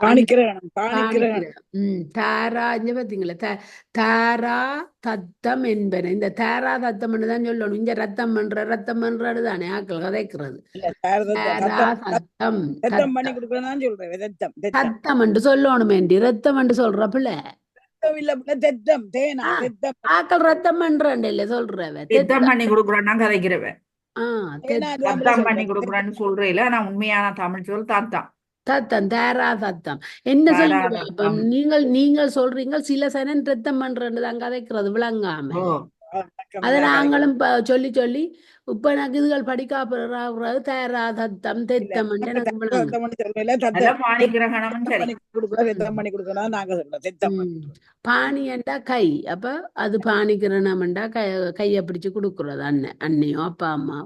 Speaker 2: பாணிக்கிரகணம்
Speaker 1: தாரா இங்க பாத்தீங்களா தாரா தத்தம் என்பன. இந்த தாரா தத்தம் தான் சொல்லணும். இங்க ரத்தம் பண்றது தானே ஆக்கள் கதைக்கிறது. தாரா தத்தம் தத்தம் என்று சொல்லணும். என்று ரத்தம் என்று சொல்ற பிள்ளை ஆக்கள் ரத்தம் பண்றேன் இல்ல சொல்றவ
Speaker 3: திட்டம் பண்ணி கொடுக்குறேன்னா கதைக்கிறவன் தத்தம் பண்ணி கொடுக்குறேன்னு சொல்றேன். ஆனா உண்மையான தமிழ் சொல் தத்தம்
Speaker 1: தத்தம் தாரா தத்தம் என்ன சொல்லுங்க. நீங்கள் சொல்றீங்க சில சனன் ரத்தம் பண்றது தான் கதைக்கிறது விளங்காம. அதை நாங்களும் சொல்லி சொல்லி இப்ப எனக்கு இதுகள் படிக்காப்புறது தாரா தத்தம் தெத்தம் பாணியண்டா கை. அப்ப அது பாணிக்கிறனம்டா கைய பிடிச்சு கொடுக்கறது அன்னையோ அப்பா அம்மா.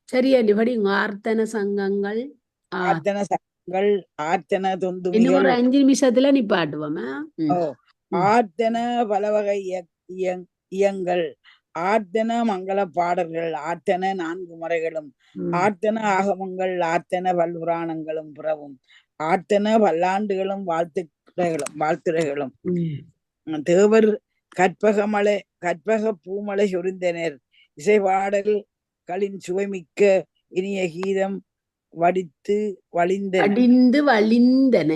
Speaker 1: சரியாண்டி படி உங்க ஆர்த்தன சங்கங்கள்
Speaker 2: ஆர்த்தன தொந்து
Speaker 1: இன்னும் ஒரு 5 நிமிஷத்துல நிப்பாட்டுவோமா.
Speaker 2: ஆர்த்தன பலவகை இயங்கள் ஆர்த்தன மங்கள பாடல்கள் ஆர்த்தன 4 முறைகளும் ஆர்த்தன ஆகமங்கள் ஆர்த்தன பல்புராணங்களும் புறவும் ஆர்த்தன பல்லாண்டுகளும் வாழ்த்துரைகளும் தேவர் கற்பக பூமலை சொரிந்தனர். இசைபாடல்களின் சுவைமிக்க இனிய கீதம் வடிந்து வழிந்தன.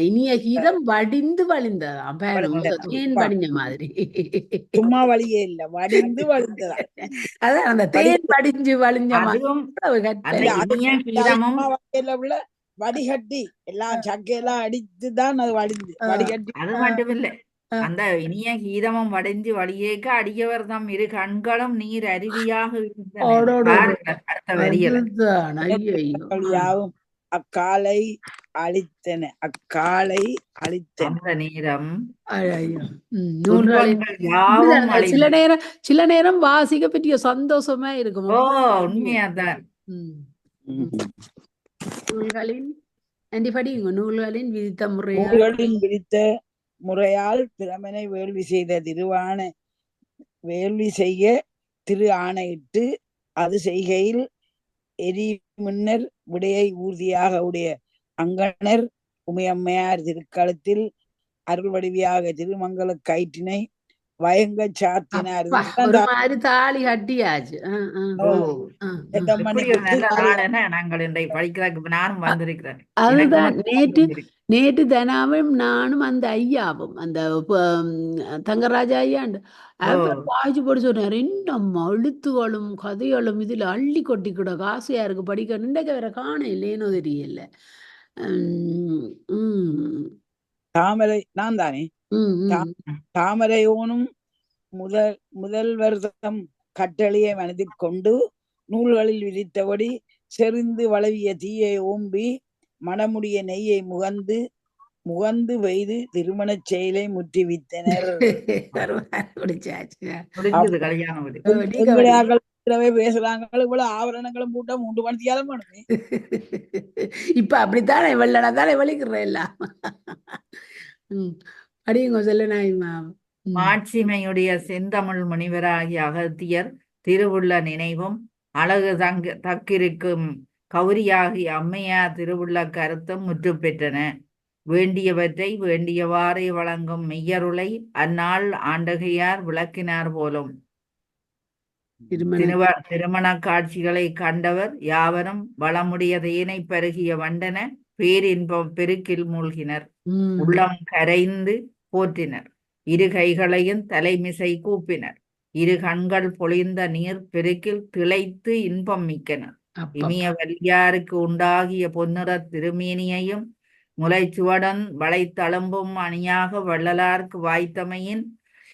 Speaker 2: இனிய கீதம் வடிந்து வழிந்ததாம். தேன் படிஞ்ச மாதிரி. சும்மா வழியே இல்ல வடிந்து வழிந்ததா.
Speaker 1: அதான் அந்த தேன் படிஞ்சு வழிஞ்ச
Speaker 2: வடிகட்டி எல்லாம் சக்கையெல்லாம் அடித்துதான் அது வடிகட்டி.
Speaker 3: அது மட்டும் இல்லை, அந்த இனிய கீதமும் வடிஞ்சு வழியேக்க அடியவர் தம் இரு கண்களும் நீர் அருவியாக
Speaker 2: அக்காலை அழித்தன
Speaker 3: நேரம்.
Speaker 1: சில நேரம் வாசிக்க பற்றிய சந்தோஷமா இருக்கும்.
Speaker 3: உண்மையாதான்.
Speaker 1: நூல்களின்
Speaker 2: விதித்த முறையால் பிரமனை வேள்வி செய்ய திரு ஆணையிட்டு அது செய்கையில் எரி முன்னர் விடையை ஊர்தியாக உடைய அங்கணர் உமையம்மையார் திருக்களத்தில் அருள் வடிவியாக திருமங்கல கயிற்றினை வயங்க சாத்தினார்.
Speaker 1: தாலி கட்டியாச்சு. அதுதான் நேற்று தனாவும் நானும் அந்த ஐயாவும் அந்த தங்கராஜா ஐயாண்டு பாய்ச்சி போட்டு சொன்னார். இன்னும் எழுத்துகளும் கதைகளும் இதுல அள்ளி கொட்டி கூட காசையா இருக்கு படிக்க. நின்றைக்கு வேற காண இல்லையேனோ தெரியல.
Speaker 2: தாமரை நான் தானே தாமரையோனும் முதல்வர்தம் கட்டளையை மனதில் கொண்டு நூல்களில் விதித்தபடி செறிந்து வளவிய தீயை ஓம்பி மணமுடிய நெய்யை முகந்து வைத்து திருமணச் செயலை முற்றிவித்தனர். பேசுறாங்க இவ்வளவு ஆவரணங்களும் போட்டா 3 மணித்தியாலும் பண்ணுமே.
Speaker 1: இப்ப அப்படித்தானே வெள்ளடாதானே வலிக்கிறேன் எல்லாம். அடியுங்க சொல்ல நாயுமா.
Speaker 3: மாட்சிமையுடைய செந்தமிழ் முனிவராகிய அகத்தியர் திருவுள்ள நினைவும் அழகு தக்கிருக்கும் கௌரியாகிய அம்மையார் திருவுள்ள கருத்தும் முற்று பெற்றன. வேண்டியவற்றை வேண்டியவாறே வழங்கும் மெய்யருளை அந்நாள் ஆண்டகையார் விளக்கினார் போலும். திருமண காட்சிகளை கண்டவர் யாவரும் வளமுடைய தேனை பருகிய வண்டன பேரின்பம் பெருக்கில் மூழ்கினர். உள்ளம் கரைந்து போற்றினர். இரு கைகளையும் தலைமிசை கூப்பினர். இரு கண்கள் பொழிந்த நீர் பெருக்கில் திளைத்து இன்பம் மிக்கனர். இமிய வலியாருக்கு உண்டாகிய பொன்னிற திருமேனியையும் முளைச்சுவடன் வளைத்தளம்பும் அணியாக வள்ளலார்க்கு வாய்த்தமையின்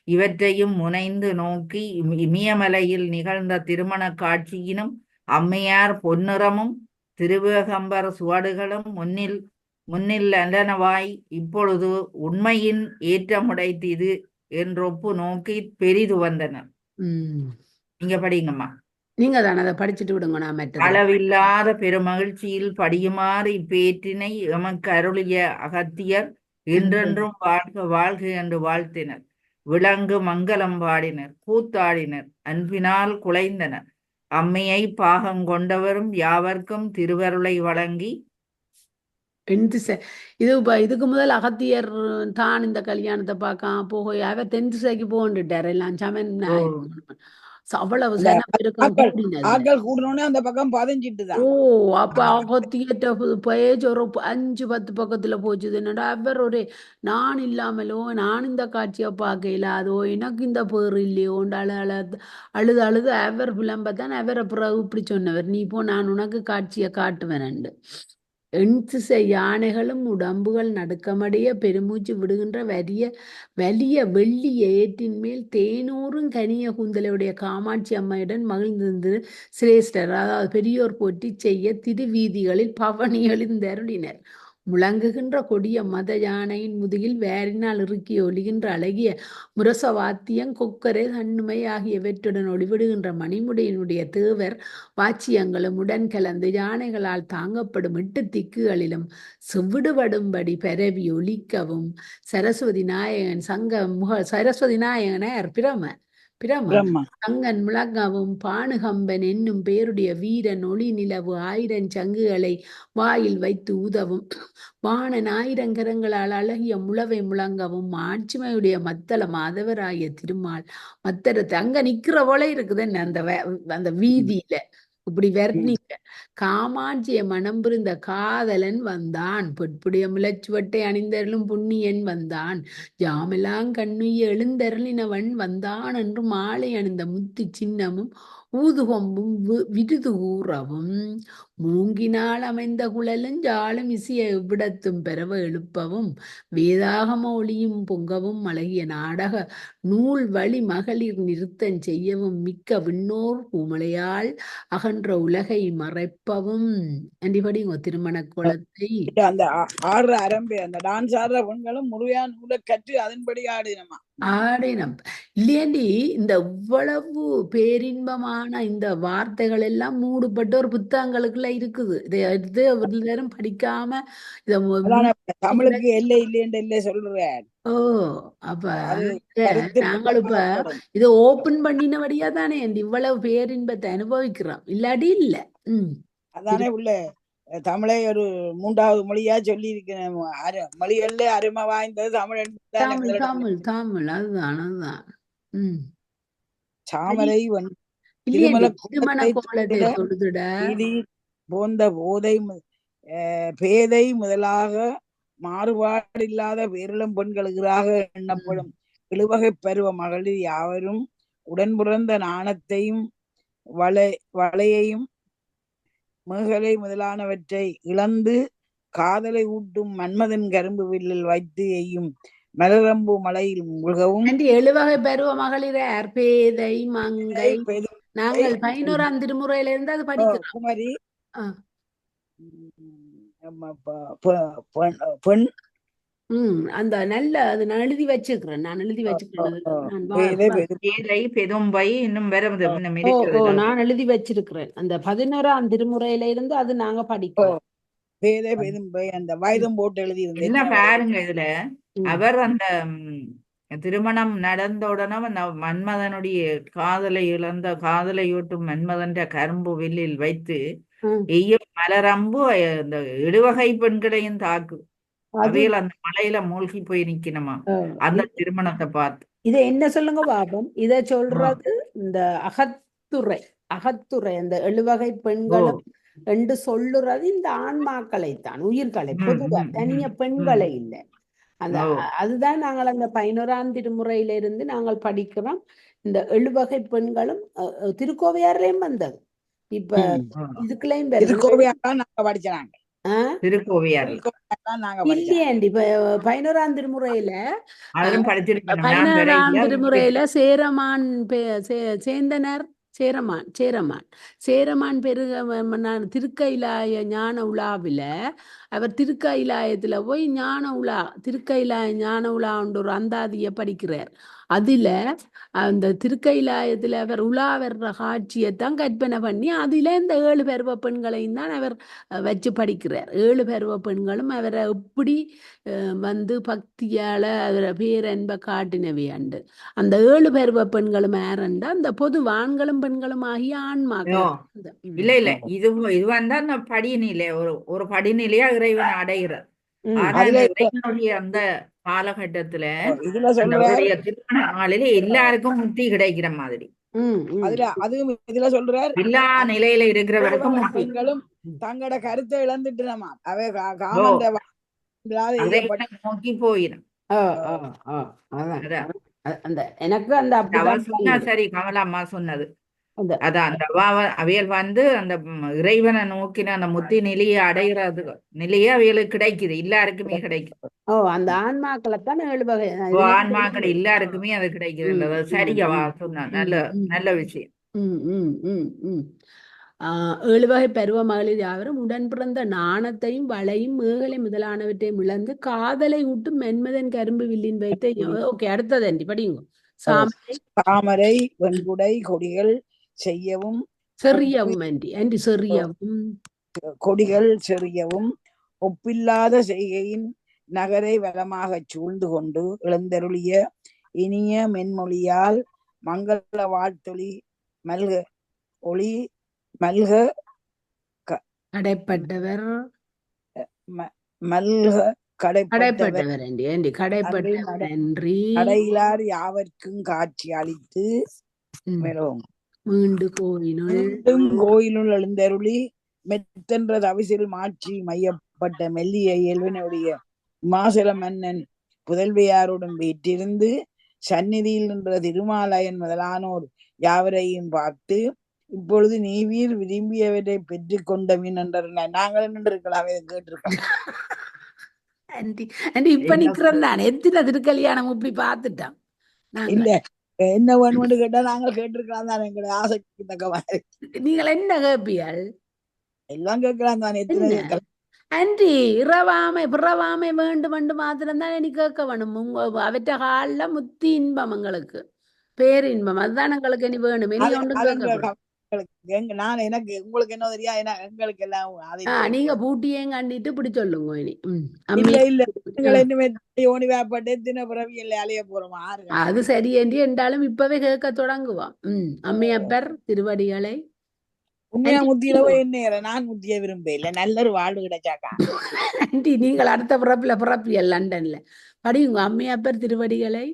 Speaker 3: இவற்றையும் முனைந்து நோக்கி இமயமலையில் நிகழ்ந்த திருமண காட்சியினும் அம்மையார் பொன்னிறமும் திருவேகம்பர் சுவடுகளும் முன்னில் அல்லனவாய் இப்பொழுது உண்மையின் ஏற்றமுடைத்தது என்றொப்பு நோக்கி பெரிது வந்தனர். நீங்க படிங்கம்மா.
Speaker 1: நீங்க தானே அதை படிச்சுட்டு விடுங்க. நான்
Speaker 3: அளவில்லாத பெருமகிழ்ச்சியில் படியுமாறு இப்பேற்றினை எமக்கு அருளிய அகத்தியர் என்றென்றும் வாழ்க வாழ்க என்று வாழ்த்தினர். விளங்கு மங்களம் பாடினர், கூத்தாடினர், அன்பினால் குலைந்தனர். அம்மையை பாகங்கொண்டவரும் யாவர்க்கும் திருவருளை வழங்கி
Speaker 1: இதுக்கு முதல் அகத்தியர் தான் இந்த கல்யாணத்தை பார்க்க போக அவர் தென் திசைக்கு போகண்டுட்டார். எல்லாம் சமன் அவ்வளவு
Speaker 2: அந்த பக்கம் பதிஞ்சிட்டுதான்.
Speaker 1: ஓ அப்ப அகத்தியற்ற பேஜ் ஒரு 5-10 பக்கத்துல போச்சுது. என்னடா அவர் ஒரே நான் இல்லாமலோ நான் இந்த காட்சியை பார்க்க இல்லாதோ எனக்கு இந்த பேர் இல்லையோண்டு அழுது அழுது அவர் விளம்பத்தான் அவரை பிறகு இப்படி சொன்னவர், நீ போ நான் உனக்கு காட்சியை காட்டுவேன். எண்திசை யானைகளும் உடம்புகள் நடுக்கமடைய பெருமூச்சு விடுகின்ற வலிய வெள்ளிய ஏற்றின் மேல் தேனூரும் கனிய கூந்தலையுடைய காமாட்சி அம்மையுடன் மகிழ்ந்திருந்து சிரேஷ்டர், அதாவது பெரியோர் போற்றி செய்ய திருவீதிகளில் பவனி எழுந்தருளினர். முழங்குகின்ற கொடிய மத யானையின் முதுகில் வேரினால் இறுக்கி ஒலிகின்ற அழகிய முரசவாத்தியம் கொக்கரை தன்னுமை ஆகியவற்றுடன் ஒளிவிடுகின்ற மணிமுடையினுடைய தேவர் வாச்சியங்களும் உடன் கலந்து யானைகளால் தாங்கப்படும் 8 திக்குகளிலும் செவ்விடுபடும்படி பரவி ஒலிக்கவும் சரஸ்வதி நாயகனார் பிரம சங்கன் முழங்கவும் பானுகம்பன் என்னும் பேருடைய வீரன் ஒளி நிலவு 1000 சங்குகளை வாயில் வைத்து ஊதவும் வாணன் 1000 கரங்களால் அழகிய முழவை முழங்கவும் ஆட்சிமையுடைய மத்தள மாதவராய திருமால் மத்தரத்தை அங்க நிக்கிற போல இருக்குது அந்த வீதியில இப்படி வர்ணிக்க காமாட்சிய மனம் புரிந்த காதலன் வந்தான். பொற்புடைய முளச்சுவட்டை அணிந்தருளும் புண்ணியன் வந்தான். ஜாமெல்லாம் கண்ணுய எழுந்தருளினவன் வந்தான் என்று மாலை அணிந்த முத்து சின்னமும் ஊதுகொம்பும் விருது கூறவும் மூங்கினால் அமைந்த குழலும் ஜாலும் இசைய எவ்விடத்தும் பெறவ எழுப்பவும் வேதாகம ஒளியும் பொங்கவும் அழகிய நாடக நூல் வழி மகளிர் நிறுத்தம் செய்யவும் மிக்க விண்ணோர் பூமலையால் அகன்ற உலகை மறைப்பவும். அண்டிபடி உங்க திருமண கோலத்தை
Speaker 2: அந்த 6 அரம்பு அந்த டான்ஸ் ஆடுற பெண்களும் முழுமையான நூலை கற்று அதன்படி ஆடினமா
Speaker 1: இல்லையாண்டி. இந்த இவ்வளவு பேரின்பமான இந்த வார்த்தைகள் எல்லாம் மூடுபட்ட ஒரு புத்தகங்களுக்குள்ள இருக்குது. இதை எடுத்து ஒரு நேரம் படிக்காம
Speaker 2: தமிழுக்கு எல்லை இல்லையே சொல்றேன்.
Speaker 1: ஓ அப்ப நாங்கள் இப்ப இதை ஓபன் பண்ணினபடியா தானே இவ்வளவு பேரின்பத்தை அனுபவிக்கிறோம். இல்லாடி இல்ல.
Speaker 2: அதானே உள்ள தமிழை ஒரு 3வது மொழியா சொல்லி இருக்கிறேன். மொழிகள்ல அருமை வாய்ந்தது தமிழ்.
Speaker 1: தமிழ் அதுதான்.
Speaker 2: சாமரை போந்த போதை பேதை முதலாக மாறுபாடு இல்லாத பேரிளம் பெண்களுக்காக எண்ணப்படும் இழுவகை பருவ மகளிர் யாவரும் உடன் பிறந்த நாணத்தையும் வளையையும் மேகலை முதலானவற்றை இழந்து காதலை ஊட்டும் மன்மதன் கரும்பு வில்லில் வைத்து எய்யும் மலரம்பு மலையில் முழுகவும்.
Speaker 1: எழுவகை பருவ மகளிர் பேதை மங்கை நாங்கள் 11ஆம் திருமுறையில இருந்து அது படிக்கிறோம்.
Speaker 2: குமரி பெண்
Speaker 1: அந்த நல்ல அது நான் எழுதி வச்சுக்கிறேன். நான் எழுதி வச்சிருக்கிறேன். அந்த 11ஆம் திருமுறையில இருந்து அது நாங்க படிக்கிறோம்.
Speaker 2: பேதை பெதும்பை அந்த வயதும் போட்டு எழுதி
Speaker 3: இருந்தேன். பாருங்க இதுல
Speaker 1: ம்.
Speaker 3: அவர் அந்த திருமணம் நடந்த உடனே அந்த மன்மதனுடைய காதலையூட்டும் மன்மதன் கரும்பு வில்லில் வைத்து
Speaker 1: ம்.
Speaker 3: எய்யும் மலரம்பு இந்த இடுவகை பெண்களையும் தாக்கு.
Speaker 1: அது
Speaker 3: அவையில் அந்த மலையில மூழ்கி போய் நிக்கணுமா அந்த
Speaker 1: இது
Speaker 3: திருமணத்தை பார்த்து.
Speaker 1: இதை என்ன சொல்லுங்க பாப்போம். இத
Speaker 3: ஆ.
Speaker 1: சொல்றது இந்த அகத்துறை அந்த 7 வகை
Speaker 3: ஓ.
Speaker 1: பெண்களும் என்று சொல்லுறது இந்த ஆன்மாக்களைத்தான், உயிர்களை,
Speaker 3: ம்,
Speaker 1: பொதுவா
Speaker 3: ம்,
Speaker 1: தனிய
Speaker 3: ம், ம்.
Speaker 1: பெண்களை இல்லை. அந்த
Speaker 3: ஓ.
Speaker 1: அதுதான் நாங்கள் அந்த 11ஆம் திருமுறையிலிருந்து நாங்கள் படிக்கிறோம். இந்த 7 வகை பெண்களும் திருக்கோவையார்லயும் வந்தது. இப்ப
Speaker 2: ம்.
Speaker 3: ஆ.
Speaker 1: இதுக்குள்ளேயும் வருது.
Speaker 2: திருக்கோவையார்தான் நாங்க படிச்சாங்க.
Speaker 3: திருக்கோவையார்
Speaker 2: திருக்கோவையார்தான் நாங்க படிச்சோம்.
Speaker 1: இல்லையாண்டி இப்ப 11ஆம் திருமுறையில
Speaker 3: அதிலும் படிச்சிருக்கணும். நான்
Speaker 1: 11ஆம்
Speaker 3: வரையில
Speaker 1: திருமுறையில சேரமான் சேந்தனர் சேரமான் திருக்கைலாய ஞான உலாவில அவர் திருக்கைலாயத்துல போய் திருக்கைலாய ஞான உலா ஒரு அந்தாதிய படிக்கிறார். அதுல அந்த திருக்கைலாயத்துல அவர் உலா வர்ற காட்சியைத்தான் கற்பனை பண்ணி அதுல இந்த 7 பருவ பெண்களையும் தான் அவர் வச்சு படிக்கிறார். 7 பருவ பெண்களும் அவரை எப்படி வந்து பக்தியால அவரை பேரன்பை காட்டினவையாண்டு. அந்த 7 பருவ பெண்களும் யாருண்டா அந்த பொது ஆண்களும் பெண்களும் ஆகிய ஆன்மாக்கள்.
Speaker 3: இல்ல இது வந்து அந்த படிநிலை ஒரு படிநிலையா இறைவனை அடைகிறது. ஆனா
Speaker 2: அதுல
Speaker 3: இந்த இறைவனுடைய அந்த காலகட்டத்துல
Speaker 2: இதுல சொல்றார்,
Speaker 3: அவருடைய திருமண நாளில எல்லாருக்கும் முக்தி கிடைக்கிற மாதிரி.
Speaker 2: அதுவும் இதுல சொல்றார்,
Speaker 3: எல்லா நிலையில இருக்கிறவருக்கும் முக்தி.
Speaker 2: பெண்களும் தங்களோட கருத்தை இழந்துட்டு நம்ம அவை
Speaker 3: ஓ.
Speaker 2: காமந்த
Speaker 3: அதை நோக்கி போயிடும்.
Speaker 1: அதான் அந்த எனக்கு அந்த
Speaker 3: அவ
Speaker 1: அப்படிதான்
Speaker 3: சொன்னா
Speaker 1: தெரியுது.
Speaker 3: சரி, கமலாம்மா சொன்னது
Speaker 1: அந்த
Speaker 3: அதான். அந்த அவியல் வந்து அந்த இறைவனை நோக்கின அந்த முத்தி நிலையை அடைகிறது நிலையே அவியலுக்கு கிடைக்குது, எல்லாருக்குமே கிடைக்குது.
Speaker 1: அந்த ஆன்மாக்களைத்தான் 7 வகை
Speaker 3: ஆன்மாக்கள் எல்லாருக்குமே அது கிடைக்குது. சரியா சொன்னா நல்ல விஷயம்.
Speaker 1: 7 வகை பருவ மகளிர் யாவரும் உடன் பிறந்த நாணத்தையும் வளையும் மேகலை முதலானவற்றையும் இழந்து காதலை ஊட்டும் மென்மதன் கரும்பு வில்லின் வைத்த. ஓகே, அடுத்தது அண்டி படியுங்க.
Speaker 2: தாமரை வெண்குடை கொடிகள் செய்யவும்
Speaker 1: செறியவும் அண்டி செறியவும்
Speaker 2: கொடிகள் செறியவும் ஒப்பில்லாத செய்கையின் நகரை வளமாகச் சூழ்ந்து கொண்டு எழுந்தருளிய இனிய மென்மொழியால் மங்கள வாழ்த்தொளி மல்க
Speaker 1: கடைப்பட்டவர்
Speaker 2: கடைப்பட்டவர் அடையிலார் யாவர்க்கும் காட்சி அளித்து மீண்டும் கோயிலுள் எழுந்தருளி மெத்தென்ற தவிசில் மாற்றி மையப்பட்ட மெல்லிய இயல்பினுடைய மாசல மன்னன் புதல்வியாருடன் வீற்றிருந்து சந்நிதியில் நின்ற திருமாலயன் முதலானோர் யாவரையும் பார்த்து, இப்பொழுது நீவீர் விரும்பியவரை பெற்று கொண்டவின் என்ற நாங்கள் நின்றிருக்கலாம், இதை கேட்டிருக்கலாம்.
Speaker 1: இப்ப நிக்கிறோம் தான் எத்தனை திருக்கல்யாணம் இப்படி பார்த்துட்டான்.
Speaker 2: இல்ல என்ன வேணும்னு கேட்டா நாங்கள் கேட்டிருக்கலாம் தான், எங்களை ஆசைக்கு தக்க மாதிரி.
Speaker 1: நீங்கள் என்ன கேட்பியாள்?
Speaker 2: எல்லாம் கேட்கலாம் தான், எத்தனை கேட்கலாம்.
Speaker 1: அன்றி பிறவாமை வேண்டும் மாத்திரம்தான் எனக்கு கேட்க வேணும். அவற்ற காலில் முத்தி இன்பம், எங்களுக்கு பேரின்பம், அதுதான் எங்களுக்கு இனி வேணும். இனி ஒன்றும்
Speaker 2: நான் எனக்கு உங்களுக்கு என்ன தெரியா, எங்களுக்கு எல்லாம்
Speaker 1: நீங்க பூட்டியேங்க கண்டிட்டு இப்படி சொல்லுங்க இனி.
Speaker 2: அலைய போறோம்.
Speaker 1: அது சரி என்று என்றாலும் இப்பவே கேட்க தொடங்குவான். அம்மையப்பர் திருவடிகளை
Speaker 2: உண்மையா முத்தியில என்ன நான் முத்திய விரும்ப இல்ல, நல்ல ஒரு வாழ்வு கிடைச்சாக்கா.
Speaker 1: நீங்கள் அடுத்த பிறப்பியல் லண்டன்ல படியுங்க. அம்மையப்பர் திருவடிகளை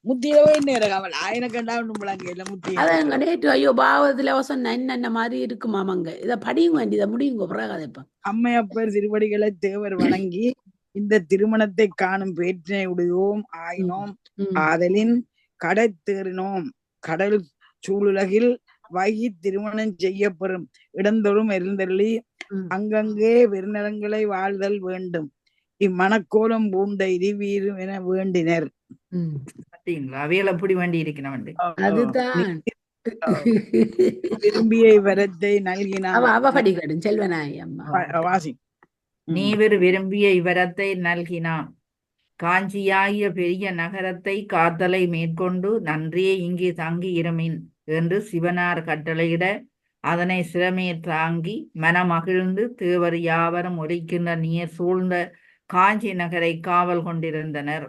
Speaker 2: முத்தியவே நேரம் ஆயிரம் கண்டாங்க முத்தி.
Speaker 1: அதங்க நேற்று ஐயோ பாவத்துல சொன்ன என்னென்ன மாதிரி இருக்குமாமங்க. இதை படியுங்க, இதை முடியுங்க. பிறகு இப்ப
Speaker 2: அம்மையப்பர் திருவடிகளை தேவர் வணங்கி இந்த திருமணத்தை காணும் பேற்றினை உடையோம் ஆயினோம் ஆதலின் கடை தேறினோம் கடல் சூழுலகில் வகி திருமணம் செய்யப்பெறும் இடந்தொழும் எழுந்தருளி அங்கங்கே பெருநலங்களை வாழ்தல் வேண்டும். இம்மனக்கோலம் பூண்ட இருவீரும் என வேண்டினர்.
Speaker 3: அவையல் எப்படி வேண்டி இருக்கணும்.
Speaker 1: அதுதான்
Speaker 2: விரும்பிய வரத்தை நல்கினார்.
Speaker 1: அவபடிகடும் செல்வனாய் அம்மா
Speaker 2: வாசி.
Speaker 3: நீவர் விரும்பிய இவரத்தை நல்கினான். காஞ்சியாகிய பெரிய நகரத்தை காத்தலை மேற்கொண்டு நன்றியே இங்கே தங்கி இருமின் என்று சிவனார் கட்டளையிட அதனை சிறமே தாங்கி மனமகிழ்ந்து தேவர் யாவரும் ஒலிக்கின்ற நீர் சூழ்ந்த காஞ்சி நகரை காவல் கொண்டிருந்தனர்.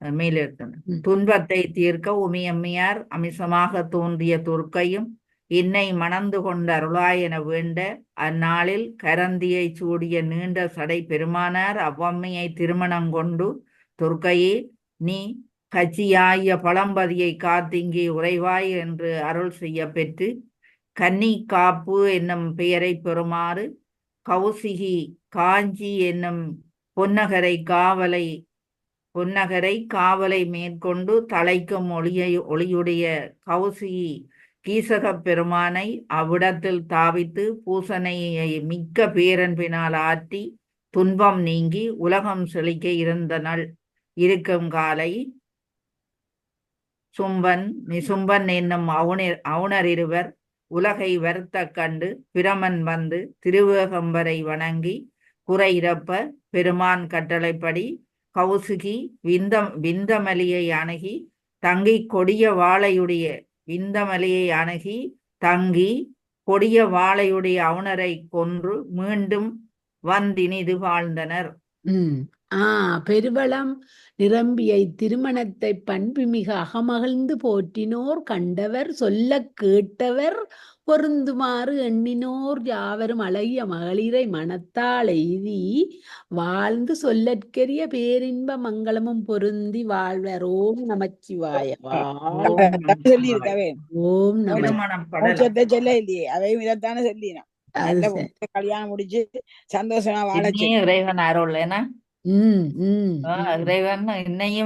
Speaker 3: மேலிருந்தனர்.
Speaker 1: ம்.
Speaker 3: துன்பத்தை தீர்க்க உமியம்மையார் அமிசமாக தோன்றிய துர்க்கையும் என்னை மணந்து கொண்ட அருளாய் என வேண்ட அந்நாளில் கரந்தியை சூடிய நீண்ட சடை பெருமானார் அவ்வம்மையை திருமணம் கொண்டு, துர்க்கையே, நீ கட்சியாய பழம்பதியை காத்திங்கே உறைவாய் என்று அருள் செய்ய பெற்று கன்னி காப்பு என்னும் பெயரை பெறுமாறு கௌசிகி காஞ்சி என்னும் பொன்னகரை காவலை மேற்கொண்டு தலைக்கும் ஒளியுடைய கௌசிகி கீசகப் பெருமானை அவ்விடத்தில் தாவித்து பூசனையை மிக்க பேரன்பினால் ஆற்றி துன்பம் நீங்கி உலகம் செழிக்க இருந்தனள். இருக்கும் காலை சும்பன் என்னும் அவுணர் இருவர் உலகை வருத்த கண்டு பிரமன் வந்து திருவேகம்பரை வணங்கி குறை இறப்ப பெருமான் கட்டளைப்படி கௌசிகி விந்தமலியை அணுகி தங்கி கொடிய வாளையுடைய அவுணரை கொன்று மீண்டும் வந்தினிது வாழ்ந்தனர்.
Speaker 1: பெருவளம் நிரம்பிய திருமணத்தை பண்புமிக அகமகிழ்ந்து போற்றினோர் கண்டவர் சொல்ல கேட்டவர் பொருந்துமாறு எண்ணினோர் யாவரும் அழகிய மகளிரை மனத்தால் எய்தி வாழ்ந்து சொல்லற்கரிய பேரின்ப மங்களமும் பொருந்தி வாழ்வர். ஓம் நமச்சிவாயவா.
Speaker 2: சொல்லி இருக்கவே
Speaker 1: ஓம் நம
Speaker 2: மோட்சத்தை சொல்ல இல்லையே, அவையும் இதைத்தானே சொல்லினா. கல்யாணம் முடிச்சு சந்தோஷமா வாழ
Speaker 3: இறைவன் அருள். ஏன்னா இறைவன் இன்னையும்